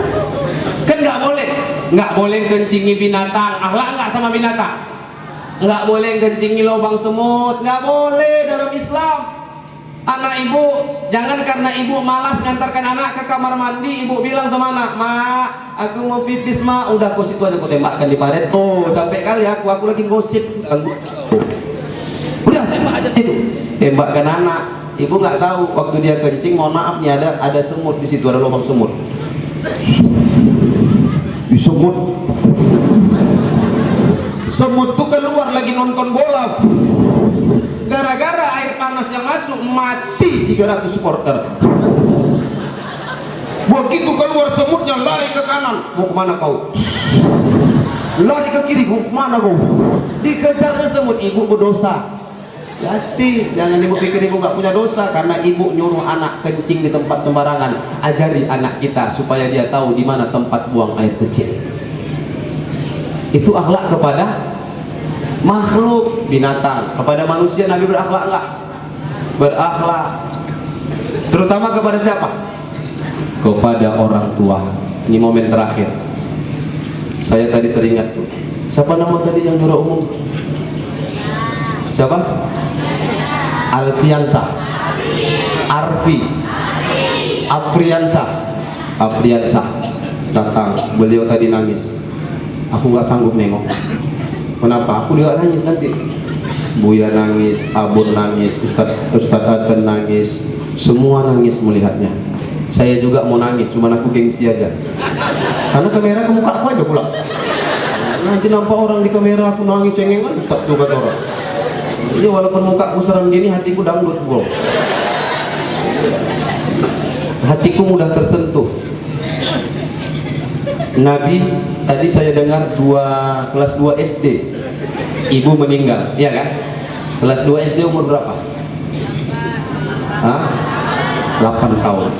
Kan nggak boleh kencingi binatang. Akhlak nggak sama binatang. Nggak boleh kencingi lubang semut. Nggak boleh dalam Islam. Anak ibu, jangan karena ibu malas ngantarkan anak ke kamar mandi, ibu bilang sama anak, "Ma, aku mau pipis, Ma." Udah, kau situ aja, kau tembakkan di paret. Oh, capek kali aku lagi gosip. Udah, tembak aja situ. Tembakkan anak. Ibu nggak tahu waktu dia kencing, mohon maaf nih, ada semut di situ, ada lubang semut. Di semut tuh keluar lagi nonton bola. Gara-gara air panas yang masuk, mati 300 supporter. Begitu keluar semutnya, lari ke kanan. Mau kemana kau? Lari ke kiri. Mau kemana kau? Dikejarnya semut. Ibu berdosa. Hati, jangan ibu pikir ibu nggak punya dosa karena ibu nyuruh anak kencing di tempat sembarangan. Ajari anak kita supaya dia tahu di mana tempat buang air kecil. Itu akhlak kepada makhluk, binatang. Kepada manusia Nabi berakhlak enggak? Berakhlak. Terutama kepada siapa? Kepada orang tua. Ini momen terakhir. Saya tadi teringat tuh. Siapa nama tadi yang juara umum? Siapa? Alfiansah. Afriansah datang. Beliau tadi nangis. Aku nggak sanggup nengok. Kenapa? Aku juga nangis nanti. Buya nangis, Abun nangis, Ustadz Aten nangis, semua nangis melihatnya. Saya juga mau nangis, cuman aku gengsi aja. Karena kamera ke muka aku aja pula. Nanti nampak orang di kamera aku nangis cengengan, Ustadz juga orang. Jadi walaupun muka aku seram gini, hatiku dangdut bro. Hatiku mudah tersentuh. Nabi, tadi saya dengar kelas 2 SD ibu meninggal, iya kan? Kelas 2 SD umur berapa? 8 tahun.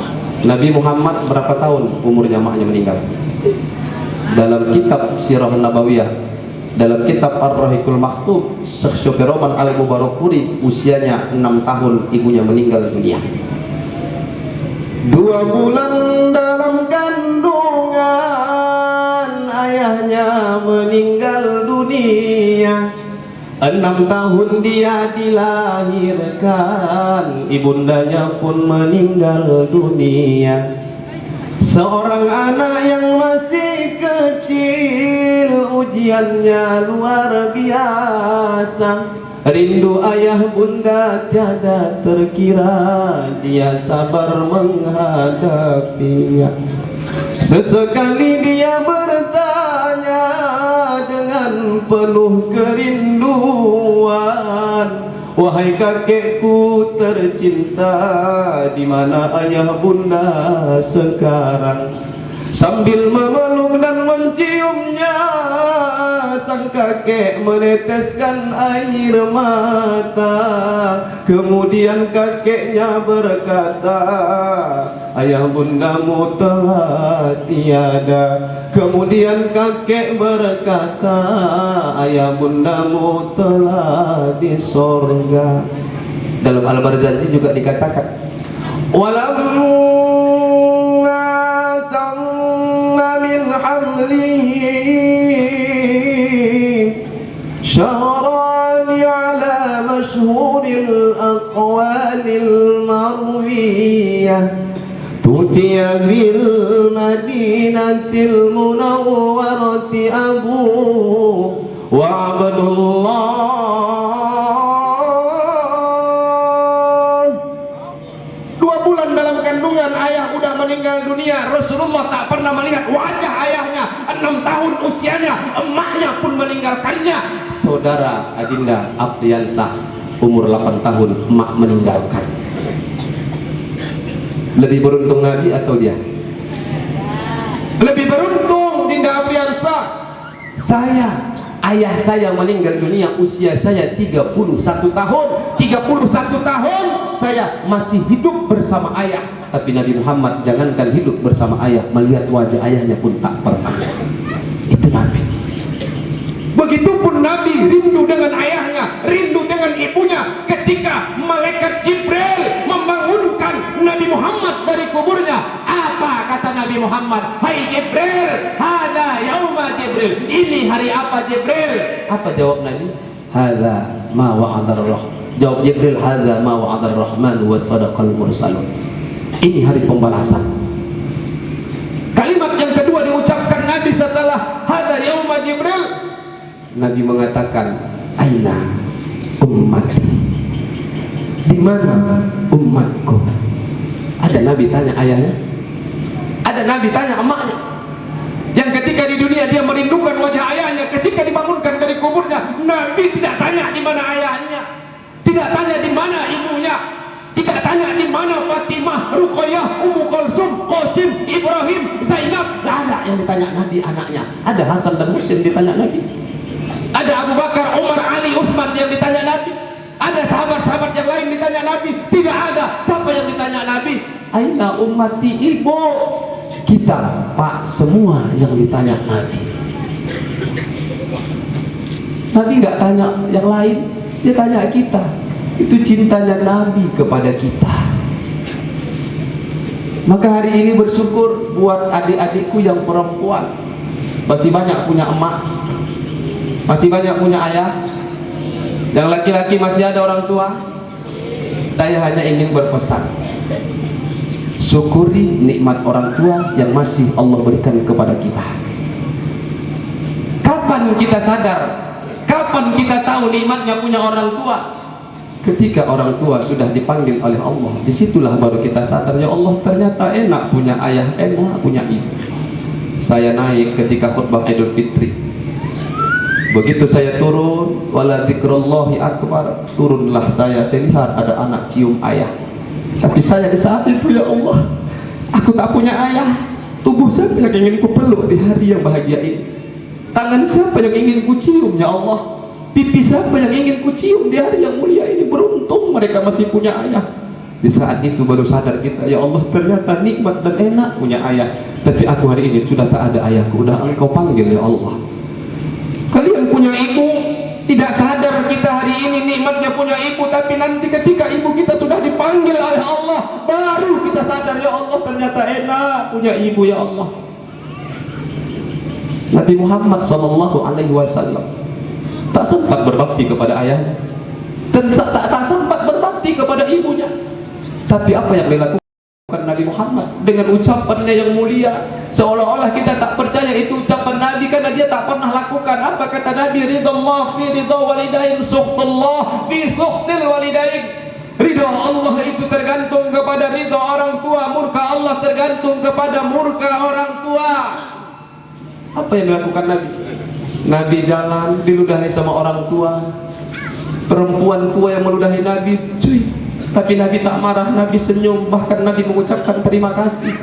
Nabi Muhammad berapa tahun umurnya maknya meninggal? Dalam kitab Sirah Nabawiyah, dalam kitab Ar-Rahiqul Maktub, Syekh Syofir Roman Al-Mubarakpuri, usianya 6 tahun ibunya meninggal dunia. 2 bulan dalam kandungan ayahnya meninggal dunia. 6 tahun dia dilahirkan, ibundanya pun meninggal dunia. Seorang anak yang masih kecil, ujiannya luar biasa. Rindu ayah bunda tiada terkira, dia sabar menghadapinya. Sesekali dia bertanya dengan penuh kerinduan, wahai kakekku tercinta, di mana ayah bunda sekarang? Sambil memeluk dan menciumnya, sang kakek meneteskan air mata. Kemudian kakeknya berkata, ayah bundamu telah tiada. Kemudian kakek berkata, ayah bundamu telah di sorga. Dalam Al-Barzanji juga dikatakan, walam min hamlihi syahrani ala masyhuril aqwalil marwiyah, tufiya bil madinatil munawwarati abu wa abdullah. 2 bulan dalam kandungan ayah udah meninggal dunia. Rasulullah tak pernah melihat wajah ayahnya. 6 tahun usianya, emaknya pun meninggalkannya. Saudara Adinda Afriansah umur 8 tahun, emak meninggalkan. Lebih beruntung Nabi atau dia? Lebih beruntung Dinda Afriansah. Ayah saya meninggal dunia usia saya 31 tahun. 31 tahun saya masih hidup bersama ayah. Tapi Nabi Muhammad jangankan hidup bersama ayah, melihat wajah ayahnya pun tak pernah. Itu Nabi. Begitupun Nabi rindu dengan ayahnya, rindu dengan ibunya. Ketika malaikat Jibril membangunkan Nabi Muhammad dari kuburnya, apa kata Nabi Muhammad? Hai Jibril, hada yauma Jibril. Ini hari apa Jibril? Apa jawab Nabi? Hada ma wa'adar rahman. Jawab Jibril, hada ma wa'adar rahman wa sadaqal mursalun. Ini hari pembalasan. Kalimat yang kedua diucapkan Nabi setelah hada yauma Jibril, Nabi mengatakan, aina ummati, di mana umatku? Ada Nabi tanya ayahnya, ada Nabi tanya emaknya. Yang ketika di dunia dia merindukan wajah ayahnya, ketika dibangunkan dari kuburnya, Nabi tidak tanya di mana ayahnya, tidak tanya di mana ibunya, tidak tanya di mana Fatimah, Ruqayyah, Ummu Kulsum, Qasim, Ibrahim, Zainab. Tidak ada yang ditanya Nabi anaknya. Ada Hasan dan Husain ditanya Nabi. Ada Abu Bakar, Umar, Ali, Utsman yang ditanya Nabi. Ada sahabat-sahabat yang lain ditanya Nabi. Tidak ada. Siapa yang ditanya Nabi? Aina ummati, ibu. Kita, Pak, semua yang ditanya Nabi. Nabi nggak tanya yang lain, dia tanya kita. Itu cintanya Nabi kepada kita. Maka hari ini bersyukur buat adik-adikku yang perempuan. Masih banyak punya emak, masih banyak punya ayah. Yang laki-laki masih ada orang tua. Saya hanya ingin berpesan, syukuri nikmat orang tua yang masih Allah berikan kepada kita. Kapan kita sadar? Kapan kita tahu nikmatnya punya orang tua? Ketika orang tua sudah dipanggil oleh Allah, disitulah baru kita sadar, ya Allah ternyata enak punya ayah, enak punya ibu. Saya naik ketika khutbah Idul Fitri. Begitu saya turun, wala dzikrullahi akbar, turunlah saya lihat ada anak cium ayah. Tapi saya di saat itu, ya Allah, aku tak punya ayah. Tubuh siapa yang ingin ku peluk di hari yang bahagia ini? Tangan siapa yang ingin ku cium, ya Allah? Pipi siapa yang ingin ku cium di hari yang mulia ini? Beruntung mereka masih punya ayah. Di saat itu baru sadar kita, ya Allah ternyata nikmat dan enak punya ayah. Tapi aku hari ini sudah tak ada ayahku, udah Engkau panggil, ya Allah. Kalian punya ibu, tidak sadar kita hari ini nikmatnya punya ibu. Tapi nanti ketika ibu kita sudah dipanggil oleh Allah, baru kita sadar, ya Allah ternyata enak punya ibu, ya Allah. Nabi Muhammad SAW tak sempat berbakti kepada ayahnya, dan tak sempat berbakti kepada ibunya. Tapi apa yang dilakukan Nabi Muhammad dengan ucapannya yang mulia, seolah-olah kita tak percaya itu ucapan Nabi karena dia tak pernah lakukan. Apa kata Nabi? Ridallah fi ridha walidain, sukhtullah fi sukhtil walidain. Ridha Allah itu tergantung kepada ridha orang tua, murka Allah tergantung kepada murka orang tua. Apa yang dilakukan Nabi? Nabi jalan diludahi sama orang tua, perempuan tua yang meludahi Nabi, cuy. Tapi Nabi tak marah, Nabi senyum, bahkan Nabi mengucapkan terima kasih.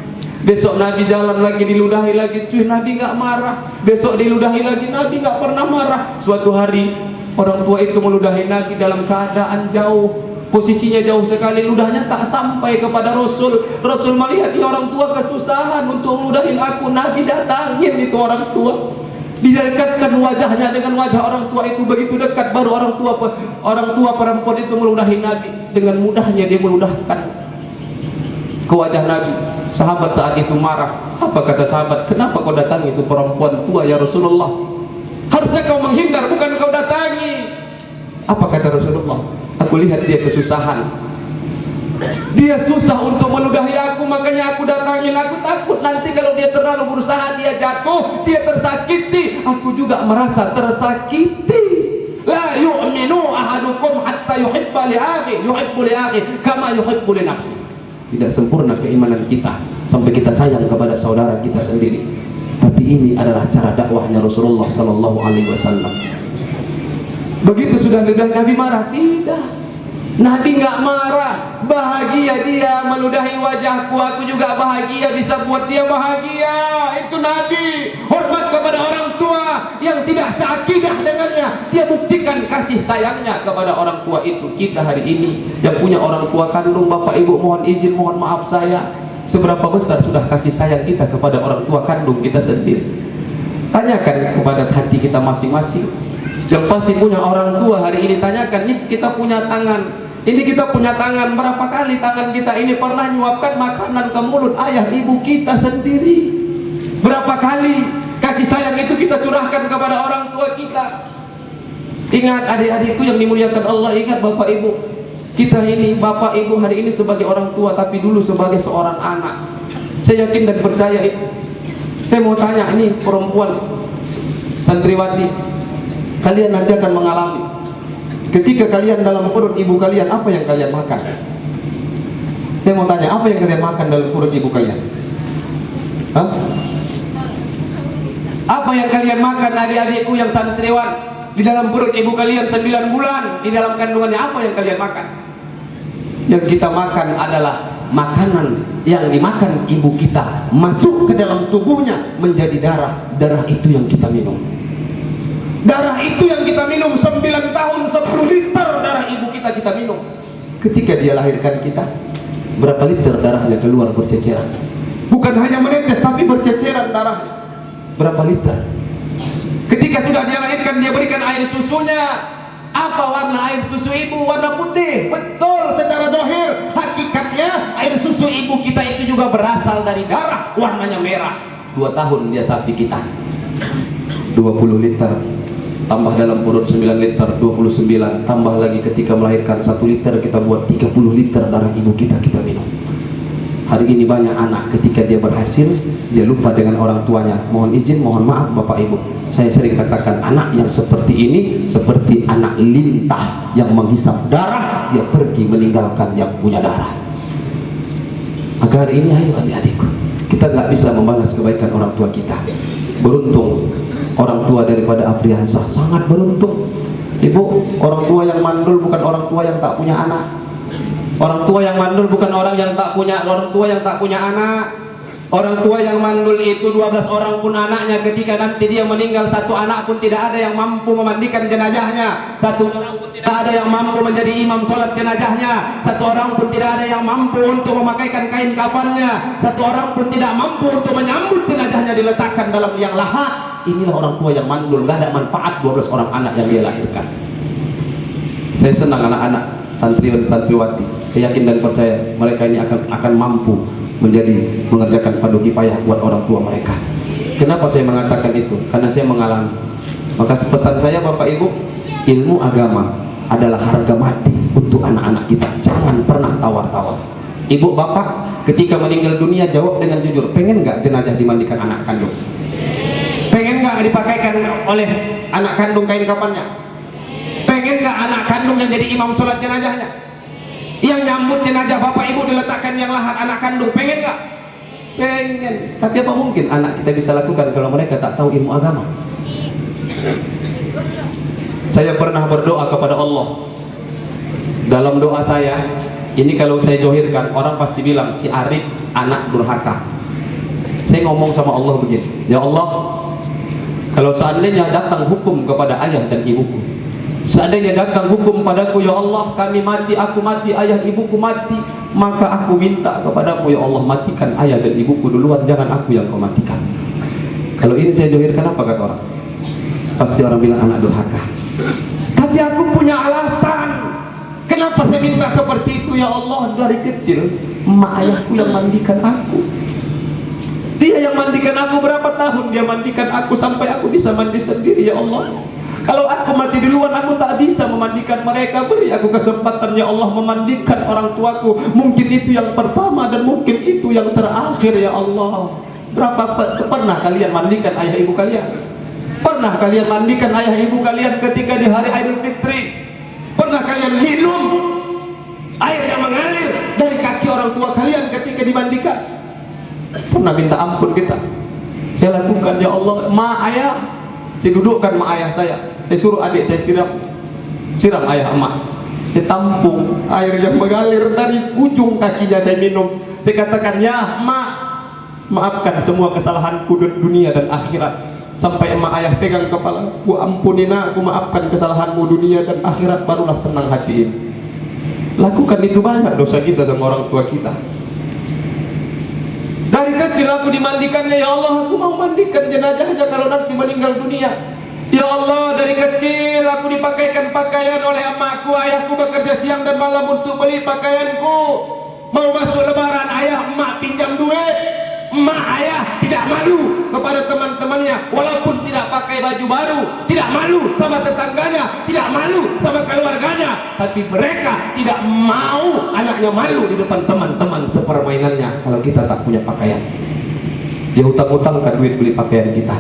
Besok Nabi jalan lagi diludahi lagi, cuy, Nabi nggak marah. Besok diludahi lagi, Nabi nggak pernah marah. Suatu hari orang tua itu meludahi Nabi dalam keadaan jauh, posisinya jauh sekali, ludahnya tak sampai kepada Rasul. Rasul melihat dia orang tua kesusahan untuk meludahin aku, Nabi datangin itu orang tua. Didekatkan wajahnya dengan wajah orang tua itu, begitu dekat baru orang tua perempuan itu meludahi Nabi. Dengan mudahnya dia meludahkan ke wajah Nabi. Sahabat saat itu marah. Apa kata sahabat? Kenapa kau datangi itu perempuan tua ya Rasulullah? Harusnya kau menghindar, bukan kau datangi. Apa kata Rasulullah? Aku lihat dia kesusahan, dia susah untuk meludahi aku, makanya aku datangin. Aku takut nanti kalau dia terlalu berusaha, dia jatuh, dia tersakiti. Aku juga merasa tersakiti. La yu'minu ahadukum hatta yuhibba li akhi, yuhibbu li akhi kama yuhibbu li nafsi. Tidak sempurna keimanan kita sampai kita sayang kepada saudara kita sendiri. Tapi ini adalah cara dakwahnya Rasulullah sallallahu alaihi wasallam. Begitu sudah ludah Nabi marah? Tidak. Nabi nggak marah, bahagia dia meludahi wajahku, aku juga bahagia bisa buat dia bahagia. Itu Nabi. Hormat kepada orang tua yang tidak seakidah dengannya, dia buktikan kasih sayangnya kepada orang tua itu. Kita hari ini yang punya orang tua kandung, bapak ibu mohon izin, mohon maaf saya, seberapa besar sudah kasih sayang kita kepada orang tua kandung kita sendiri? Tanyakan kepada hati kita masing-masing. Yang pasti punya orang tua hari ini, tanyakan, nih kita punya tangan, ini kita punya tangan, berapa kali tangan kita ini pernah nyuapkan makanan ke mulut ayah ibu kita sendiri? Berapa kali kasih sayang itu kita curahkan kepada orang tua kita? Ingat adik-adikku yang dimuliakan Allah, ingat bapak ibu kita ini, bapak ibu hari ini sebagai orang tua, tapi dulu sebagai seorang anak. Saya yakin dan percaya itu. Saya mau tanya, ini perempuan santriwati, kalian nanti akan mengalami ketika kalian dalam perut ibu kalian, apa yang kalian makan? Saya mau tanya, apa yang kalian makan dalam perut ibu kalian? Hah? Apa yang kalian makan adik-adikku yang santriwan? Di dalam perut ibu kalian 9 bulan, di dalam kandungannya apa yang kalian makan? Yang kita makan adalah makanan yang dimakan ibu kita, masuk ke dalam tubuhnya menjadi darah. Darah itu yang kita minum. Darah itu yang kita minum. 9 tahun 10 liter darah ibu kita minum. Ketika dia lahirkan kita, berapa liter darahnya keluar berceceran? Bukan hanya menetes tapi berceceran darahnya. Berapa liter? Ketika sudah dia lahirkan, dia berikan air susunya. Apa warna air susu ibu? Warna putih. Betul, secara zahir. Hakikatnya air susu ibu kita itu juga berasal dari darah, warnanya merah. 2 tahun dia sapi kita, 20 liter. Tambah dalam perut 9 liter, 29. Tambah lagi ketika melahirkan 1 liter, kita buat 30 liter darah ibu kita minum. Hari ini banyak anak ketika dia berhasil, dia lupa dengan orang tuanya. Mohon izin, mohon maaf bapak ibu, saya sering katakan anak yang seperti ini seperti anak lintah yang menghisap darah, dia pergi meninggalkan yang punya darah. Maka hari ini ayo adik-adikku, kita nggak bisa membalas kebaikan orang tua kita. Beruntung orang tua daripada Apriansah, sangat beruntung. Ibu, orang tua yang mandul bukan orang tua yang tak punya anak. Orang tua yang mandul bukan orang tua yang tak punya anak. Orang tua yang mandul itu 12 orang pun anaknya, ketika nanti dia meninggal, 1 anak pun tidak ada yang mampu memandikan jenazahnya, 1 orang pun tidak ada yang mampu menjadi imam sholat jenazahnya, 1 orang pun tidak ada yang mampu untuk memakaikan kain kafannya, 1 orang pun tidak mampu untuk menyambut jenazahnya diletakkan dalam liang lahat. Inilah orang tua yang mandul, gak ada manfaat 12 orang anak yang dia lahirkan. Saya senang anak-anak santriwan santriwati, saya yakin dan percaya mereka ini akan mampu mengerjakan paduki payah buat orang tua mereka. Kenapa saya mengatakan itu? Karena saya mengalami. Maka pesan saya bapak ibu, Ilmu agama adalah harga mati untuk anak-anak kita. Jangan pernah tawar-tawar. Ibu bapak ketika meninggal dunia jawab dengan jujur, pengen nggak jenazah dimandikan anak kandung? Pengen nggak dipakaikan oleh anak kandung kain kafannya? Pengen nggak anak kandung yang jadi imam sholat jenazahnya? Yang nyambut jenazah bapak ibu diletakkan yang lahat anak kandung, pengen nggak? Pengen. Tapi apa mungkin anak kita bisa lakukan kalau mereka tak tahu ilmu agama? Saya pernah berdoa kepada Allah. Dalam doa saya, ini kalau saya johirkan, orang pasti bilang si Arif anak durhaka. Saya ngomong sama Allah begini, ya Allah, kalau seandainya datang hukum kepada ayah dan ibuku, seandainya datang hukum padaku, ya Allah, kami mati, aku mati, ayah ibuku mati, maka aku minta kepadamu, ya Allah, matikan ayah dan ibuku duluan, jangan aku yang kau matikan. Kalau ini saya johirkan, apa kata orang? Pasti orang bilang anak durhaka. Tapi aku punya alasan kenapa saya minta seperti itu, ya Allah. Dari kecil emak ayahku yang mandikan aku. Dia yang mandikan aku berapa tahun, dia mandikan aku sampai aku bisa mandi sendiri, ya Allah. Kalau aku mati duluan, aku tak bisa memandikan mereka. Beri aku kesempatan, ya Allah, memandikan orang tuaku. Mungkin itu yang pertama dan mungkin itu yang terakhir, ya Allah. Pernah kalian mandikan ayah ibu kalian? Pernah kalian mandikan ayah ibu kalian ketika di hari Idul Fitri? Pernah kalian minum air yang mengalir dari kaki orang tua kalian ketika dimandikan? Pernah minta ampun kita? Saya lakukan, ya Allah. Ma ayah, saya dudukkan ma ayah saya suruh adik saya siram ayah emak. Saya tampung air yang mengalir dari ujung kakinya, saya minum. Saya katakan, ya emak, maafkan semua kesalahanku dunia dan akhirat. Sampai emak ayah pegang kepala, ku ampuni nak, ku maafkan kesalahanmu dunia dan akhirat, barulah senang hati ini. Lakukan itu, banyak dosa kita sama orang tua kita. Dari kecil aku dimandikannya, ya Allah, aku mau mandikan jenazahnya kalau nanti meninggal dunia. Ya Allah, dari kecil aku dipakaikan pakaian oleh emakku, ayahku bekerja siang dan malam untuk beli pakaianku. Mau masuk lebaran, ayah emak pinjam duit. Emak ayah tidak malu kepada teman-temannya, walaupun tidak pakai baju baru, tidak malu sama tetangganya, tidak malu sama keluarganya, tapi mereka tidak mau anaknya malu di depan teman-teman sepermainannya kalau kita tak punya pakaian. Dia utang-utangkan duit beli pakaian kita,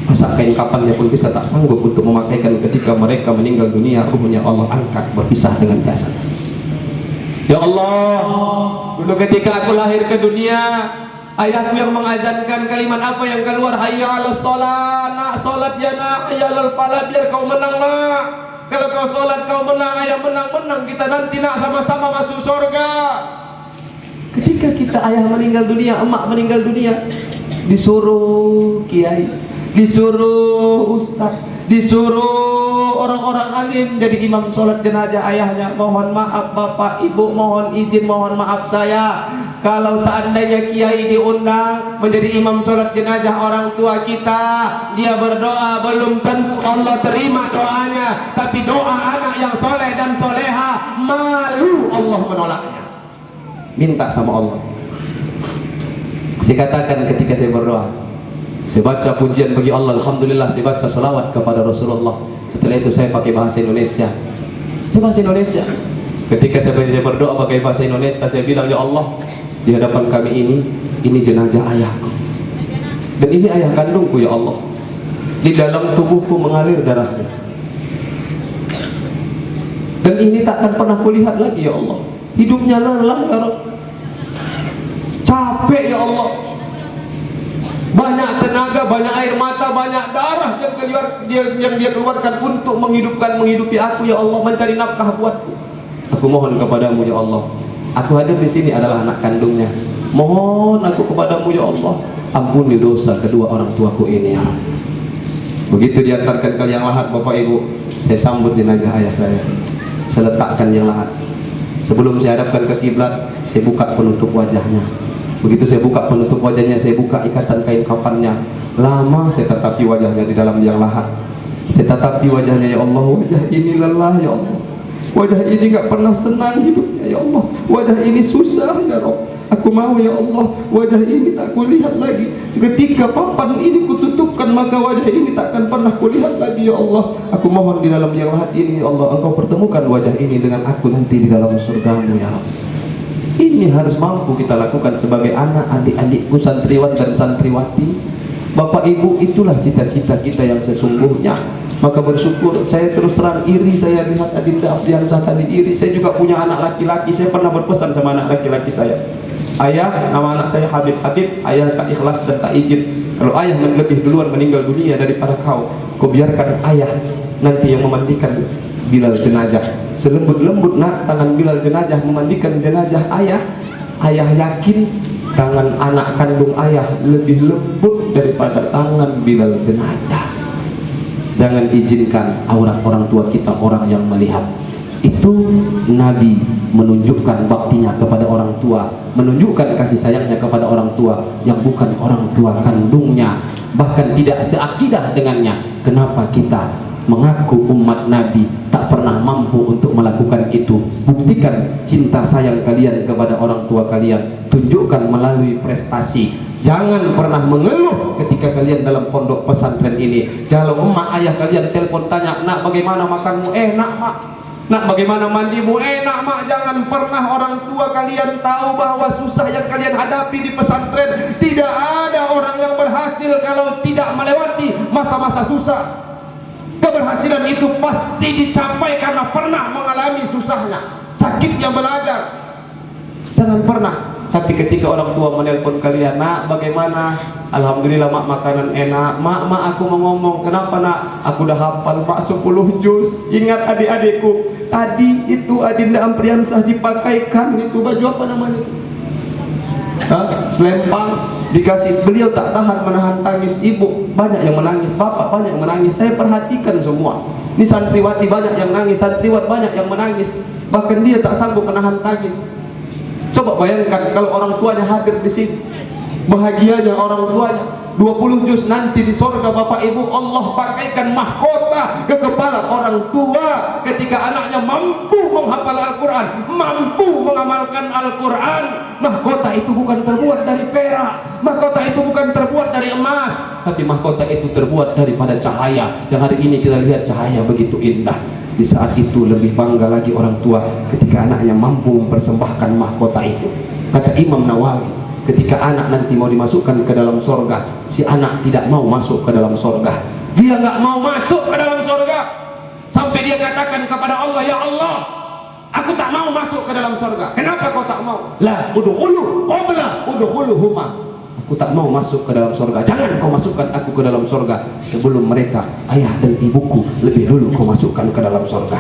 masa kain kapannya pun kita tak sanggup untuk memakaikan ketika mereka meninggal dunia, ruhnya Allah angkat berpisah dengan jasad. Ya Allah, dulu ketika aku lahir ke dunia, ayahku yang mengazankan kalimat apa yang keluar? Hayya 'alas shalah, nak salat ya nak, hayya 'alal falah, biar kau menang nak. Kalau kau salat kau menang, ayah menang, kita nanti nak sama-sama masuk surga. Ketika kita ayah meninggal dunia, emak meninggal dunia, disuruh kiai, disuruh ustaz, disuruh orang-orang alim jadi imam sholat jenazah ayahnya. Mohon maaf bapak ibu, mohon izin, mohon maaf saya, kalau seandainya kiai diundang menjadi imam sholat jenazah orang tua kita, dia berdoa, belum tentu Allah terima doanya. Tapi doa anak yang soleh dan soleha, malu Allah menolaknya. Minta sama Allah. Saya katakan ketika saya berdoa, saya baca pujian bagi Allah, alhamdulillah, saya baca salawat kepada Rasulullah. Setelah itu saya pakai bahasa Indonesia. Saya bahasa Indonesia. Ketika saya berdoa pakai bahasa Indonesia, saya bilang, ya Allah, di hadapan kami ini jenazah ayahku, dan ini ayah kandungku, ya Allah. Di dalam tubuhku mengalir darahnya, dan ini tak akan pernah kulihat lagi, ya Allah. Hidupnya lelah, ya Rabb, capek, ya Allah. Banyak tenaga, banyak air mata, banyak darah yang dia keluarkan untuk menghidupi aku, ya Allah, mencari nafkah buatku. Aku mohon kepadamu, ya Allah, aku hadir di sini adalah anak kandungnya. Mohon aku kepadamu, ya Allah, ampuni dosa kedua orang tuaku ini, ya. Begitu diantarkan ke liang lahat, bapak ibu, saya sambut jenazah ayah saya. Saya letakkan liang lahat. Sebelum saya hadapkan ke kiblat, saya buka penutup wajahnya. Begitu saya buka penutup wajahnya, saya buka ikatan kain kafannya. Lama saya tatapi wajahnya di dalam liang lahat. Saya tatapi wajahnya, ya Allah, wajah ini lelah, ya Allah. Wajah ini gak pernah senang hidupnya, ya Allah. Wajah ini susah, ya Rabb. Aku mau ya Allah, wajah ini tak kulihat lagi. Seketika papan ini kututupkan, maka wajah ini tak akan pernah kulihat lagi ya Allah. Aku mohon di dalam yang lahat ini ya Allah, Engkau pertemukan wajah ini dengan aku nanti di dalam surgamu ya Allah. Ini harus mampu kita lakukan sebagai anak, adik-adikku, santriwan dan santriwati. Bapak Ibu, itulah cita-cita kita yang sesungguhnya. Maka bersyukur, saya terus terang iri, saya lihat Adinda Afriansah tadi iri. Saya juga punya anak laki-laki, saya pernah berpesan sama anak laki-laki saya, ayah, nama anak saya Habib, ayah tak ikhlas dan tak izin kalau ayah lebih duluan meninggal dunia daripada kau biarkan ayah nanti yang memandikan Bilal jenazah. Selembut-lembut nak tangan Bilal jenazah memandikan jenazah ayah, ayah yakin tangan anak kandung ayah lebih lembut daripada tangan Bilal jenazah. Jangan izinkan aurat orang tua kita orang yang melihat. Itu Nabi menunjukkan baktinya kepada orang tua, menunjukkan kasih sayangnya kepada orang tua yang bukan orang tua kandungnya, bahkan tidak seakidah dengannya. Kenapa kita mengaku umat Nabi tak pernah mampu untuk melakukan itu? Buktikan cinta sayang kalian kepada orang tua kalian, tunjukkan melalui prestasi. Jangan pernah mengeluh ketika kalian dalam pondok pesantren ini. Kalau emak ayah kalian telepon tanya, nak bagaimana makanmu? Enak mak. Nak bagaimana mandimu? Enak mak. Jangan pernah orang tua kalian tahu bahwa susah yang kalian hadapi di pesantren. Tidak ada orang yang berhasil kalau tidak melewati masa-masa susah. Keberhasilan itu pasti dicapai karena pernah mengalami susahnya, sakitnya belajar. Jangan pernah. Tapi ketika orang tua menelpon kalian, nak bagaimana? Alhamdulillah mak, makanan enak. Mak aku mau ngomong, kenapa nak? Aku udah hafal mak 10 juz. Ingat adik-adikku, tadi itu Adinda Ampriansah dipakaikan itu baju apa namanya? Selempang dikasih. Beliau tak tahan menahan tangis ibu, banyak yang menangis, bapak banyak yang menangis. Saya perhatikan semua. Ini santriwati banyak yang nangis, santriwat banyak yang menangis. Bahkan dia tak sanggup menahan tangis. Coba bayangkan kalau orang tuanya hadir di sini, bahagianya orang tuanya. 20 juz nanti di sorga Bapak Ibu, Allah pakaikan mahkota ke kepala orang tua ketika anaknya mampu menghafal Al-Quran, mampu mengamalkan Al-Quran. Mahkota itu bukan terbuat dari perak, mahkota itu bukan terbuat dari emas, tapi mahkota itu terbuat daripada cahaya. Yang hari ini kita lihat cahaya begitu indah. Di saat itu lebih bangga lagi orang tua ketika anaknya mampu mempersembahkan mahkota itu. Kata Imam Nawawi, ketika anak nanti mau dimasukkan ke dalam sorga, si anak tidak mau masuk ke dalam sorga. Dia nggak mau masuk ke dalam sorga sampai dia katakan kepada Allah, ya Allah, aku tak mau masuk ke dalam sorga. Kenapa kau tak mau? La udkhulu qabla udkhuluhuma. Aku tak mau masuk ke dalam sorga. Jangan kau masukkan aku ke dalam sorga sebelum mereka, ayah dan ibuku, lebih dulu kau masukkan ke dalam sorga.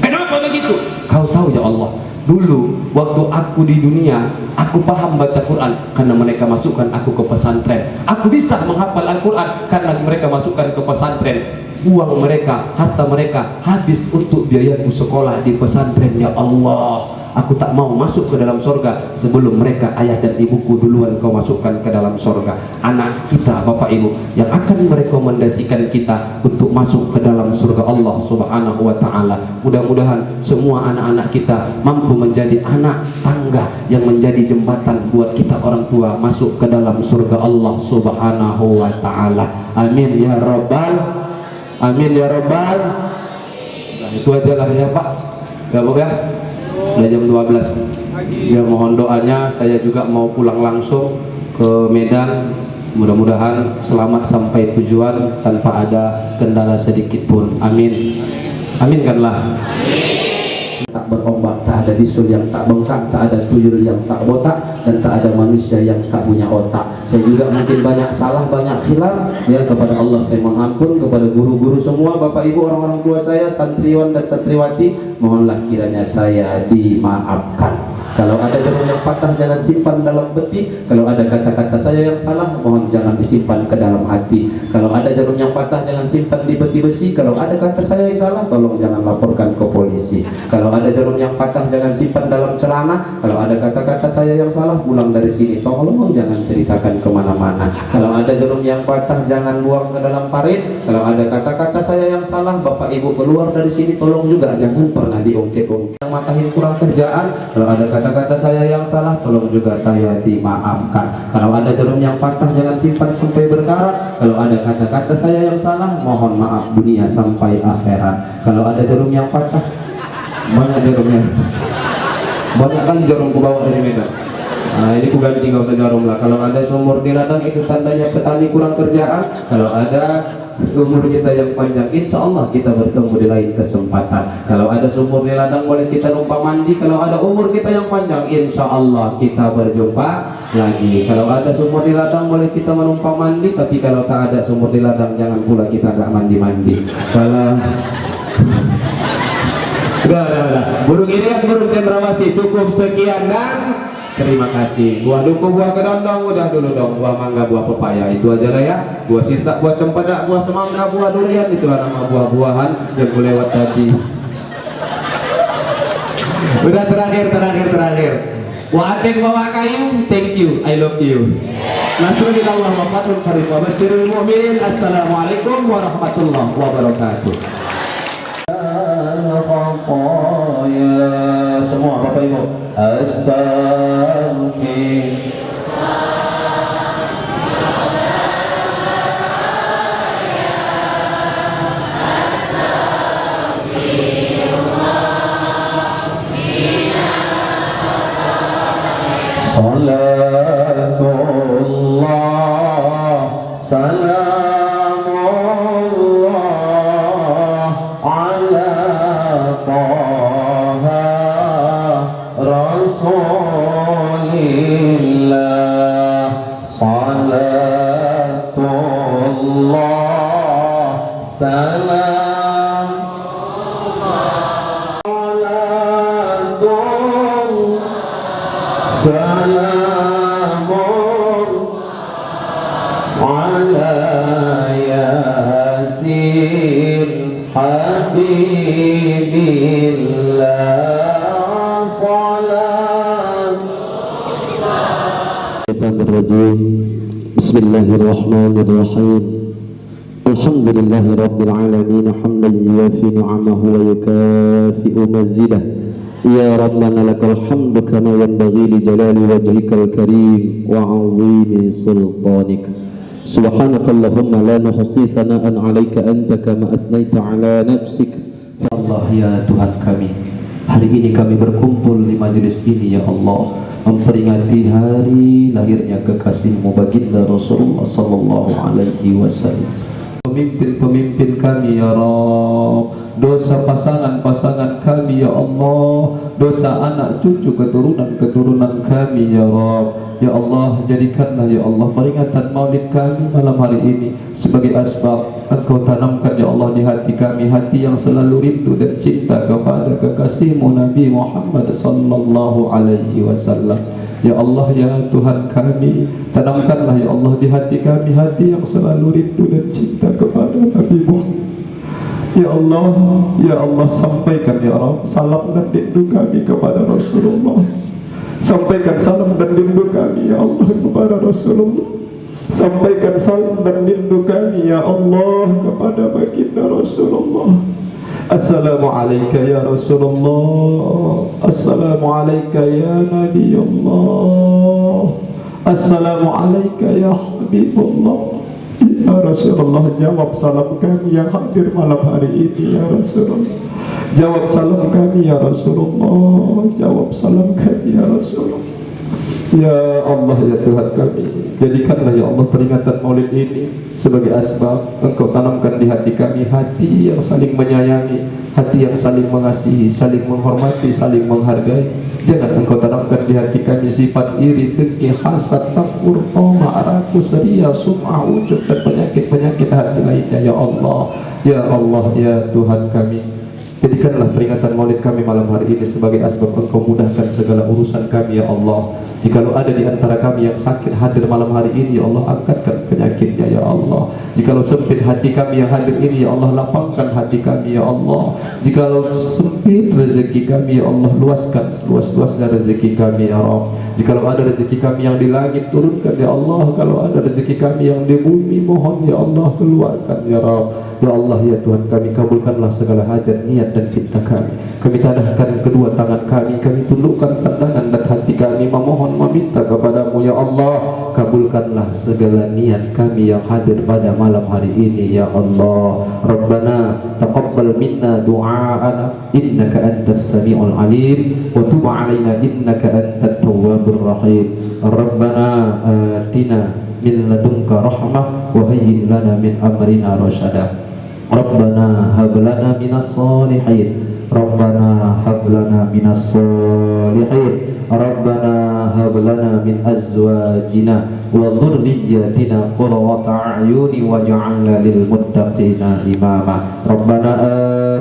Kenapa begitu? Kau tahu ya Allah, dulu waktu aku di dunia, aku paham baca Quran karena mereka masukkan aku ke pesantren. Aku bisa menghafal Al-Quran karena mereka masukkan ke pesantren. Uang mereka, harta mereka habis untuk biayaku sekolah di pesantren. Ya Allah, aku tak mau masuk ke dalam sorga sebelum mereka, ayah dan ibuku, duluan kau masukkan ke dalam sorga. Anak kita Bapak Ibu yang akan merekomendasikan kita untuk masuk ke dalam surga Allah Subhanahu wa ta'ala. Mudah-mudahan semua anak-anak kita mampu menjadi anak tangga yang menjadi jembatan buat kita orang tua masuk ke dalam surga Allah Subhanahu wa ta'ala. Amin ya Rabbal, amin ya Rabbal. Nah, itu aja lah ya Pak, gak ya? Udah jam 12 ya, mohon doanya. Saya juga mau pulang langsung ke Medan. Mudah-mudahan selamat sampai tujuan tanpa ada kendala sedikit pun. Amin, aminkanlah. Tak berombak, tak ada bisul yang tak bengkak, tak ada tuyul yang tak botak, dan tak ada manusia yang tak punya otak. Saya juga mungkin banyak salah, banyak khilaf ya, kepada Allah saya mohon ampun. Kepada guru-guru semua, Bapak Ibu, orang-orang tua saya, santriwan dan santriwati, mohonlah kiranya saya dimaafkan. Kalau ada jarum yang patah jangan simpan dalam peti. Kalau ada kata-kata saya yang salah, mohon jangan disimpan ke dalam hati. Kalau ada jarum yang patah jangan simpan di peti besi. Kalau ada kata saya yang salah, tolong jangan laporkan ke polisi. Kalau ada jarum yang patah jangan simpan dalam celana. Kalau ada kata-kata saya yang salah, pulang dari sini tolong jangan ceritakan kemana-mana. Kalau ada jarum yang patah jangan buang ke dalam parit. Kalau ada kata-kata saya yang salah, Bapak Ibu keluar dari sini tolong juga jangan pernah diungkit-ungkit. yang matahin kurang kerjaan, kalau ada kata-kata saya yang salah tolong juga saya dimaafkan. Kalau ada jarum yang patah jangan simpan sampai berkarat. Kalau ada kata-kata saya yang salah mohon maaf dunia sampai akhirat. Kalau ada jarum yang patah, banyak jarumnya, banyak kan jarum ku bawa dari Medan. Nah ini ku ganti, gak usah jarum lah. Kalau ada sumur di ladang itu tandanya petani kurang kerjaan. Kalau ada umur kita yang panjang, insya Allah kita bertemu di lain kesempatan. Kalau ada sumur di ladang boleh kita numpang mandi. Kalau ada umur kita yang panjang, insya Allah kita berjumpa lagi. Kalau ada sumur di ladang boleh kita menumpang mandi. Tapi kalau tak ada sumur di ladang jangan pula kita gak mandi-mandi. Kalau udah. Burung ini kan burung cendrawasih. Cukup sekian dan terima kasih. Buah duku, buah kedondong udah dulu dong. Buah mangga, buah pepaya itu aja lah ya. Buah sirsak, buah cempedak, buah semangka, buah durian, itulah nama buah-buahan yang gue lewat tadi. Udah terakhir. Wa atik bawa kayu, thank you, I love you. Nasrulillah wa fatul karim wa basyirul mu'minin. Assalamualaikum warahmatullahi wabarakatuh. Ya semua Bapak Ibu, astaghfir. Salatullah salamullah ala taha rasulillah. Salatullah salamullah salamun ala yasin habibillah. Salam. Bismillahirrahmanirrahim. Alhamdulillahi rabbil alamin hamdan yuwafi ni'amahu wa yukafi'u mazidah. Ya Rabbana lakal hamdu kama yanbaghi li jalali wajhikal karim wa 'azimi sultanik. Subhanakallahumma la nuhsi thana'an 'alaika anta kama athnaita 'ala nafsik. Allah ya Tuhan kami, hari ini kami berkumpul di majelis ini ya Allah, memperingati hari lahirnya kekasihmu baginda Rasulullah sallallahu alaihi wasallam. Pemimpin-pemimpin kami ya Rabb, dosa pasangan-pasangan kami ya Allah, dosa anak cucu keturunan-keturunan kami ya Rabb. Ya Allah, jadikanlah ya Allah peringatan maulid kami malam hari ini sebagai asbab Engkau tanamkan ya Allah di hati kami, hati yang selalu rindu dan cinta kepada kekasihmu Nabi Muhammad sallallahu alaihi wasallam. Ya Allah ya Tuhan kami, tanamkanlah ya Allah di hati kami hati yang selalu rindu dan cinta kepada Nabi Muhammad. Ya Allah, sampaikan ya Rabb salam dan rindu kami kepada Rasulullah. Sampaikan salam dan rindu kami ya Allah kepada Rasulullah. Sampaikan salam dan rindu kami ya Allah kepada baginda Rasulullah. Assalamualaikum ya Rasulullah. Assalamualaikum ya Nabi Allah. Assalamualaikum ya Habibullah. Ya Rasulullah, jawab salam kami yang hadir malam hari ini ya Rasulullah. Jawab salam kami ya Rasulullah. Jawab salam kami ya Rasulullah. Ya Allah ya Tuhan kami, jadikanlah ya Allah peringatan maulid ini sebagai asbab Engkau tanamkan di hati kami hati yang saling menyayangi, hati yang saling mengasihi, saling menghormati, saling menghargai. Jangan Engkau tanamkan di hati kami sifat iri, dengki, hasad, takbur, toma, rakus, ria, sum'ah, ujub dan penyakit-penyakit hati lainnya ya Allah. Ya Allah ya Tuhan kami, jadikanlah peringatan maulid kami malam hari ini sebagai asbab Engkau mudahkan segala urusan kami ya Allah. Jikalau ada di antara kami yang sakit hadir malam hari ini, ya Allah angkatkan penyakitnya ya Allah. Jikalau sempit hati kami yang hadir ini, ya Allah lapangkan hati kami ya Allah. Jikalau sempit rezeki kami, ya Allah luaskan seluas-luasnya rezeki kami ya Rabb. Jikalau ada rezeki kami yang di langit, turunkan ya Allah. Kalau ada rezeki kami yang di bumi, mohon ya Allah keluarkan ya Rabb. Ya Allah ya Tuhan kami, kabulkanlah segala hajat, niat dan fitnah kami. Kami tadahkan kedua tangan kami tundukkan pandangan dan hati kami, memohon meminta kepadamu ya Allah. Kabulkanlah segala niat kami yang hadir pada malam hari ini ya Allah. Rabbana taqabbal minna du'aana innaka antas sami'ul alim wa tub 'alaina innaka antat tawwabur rahim. Rabbana atina min ladunka rahmah wa hayyi' lana min amrina rasyada. Rabbana hab lana minas solihin. Rabbana hab lana minas solihin. Rabbana hab lana min azwajina wa dhurriyyatina qurrata a'yuni waj'alna lil muttaqina imama. Rabbana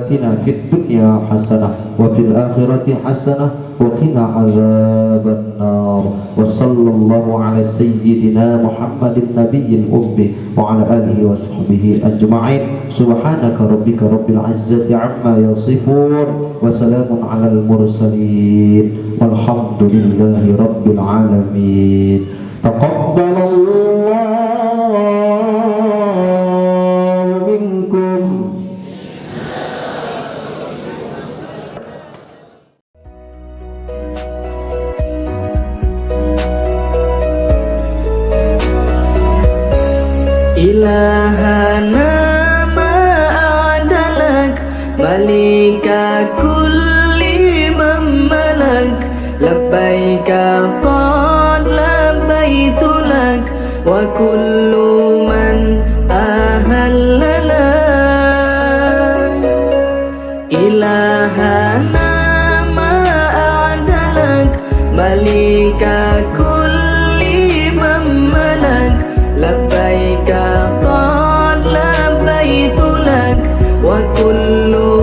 atina fid dunya hasanah wa fil akhirati hasanah wa qina azaban nar. Wa sallallahu ala sayyidina Muhammadin nabiyil ummi wa ala alihi wa sahbihi ajma'in. Subhanaka rabbika rabbil izzati amma yasifun wa salamun alal mursalin walhamdulillahi rabbil alamin. Taqabbalallahu minkum. Ilahana ma'adalak malika kulli mamalak labbaika qad labbaitulak wa kullu man ahallalak. Ilahana ma'adalak malika kulli mamalak labbaika qad labbaitulak wa kullu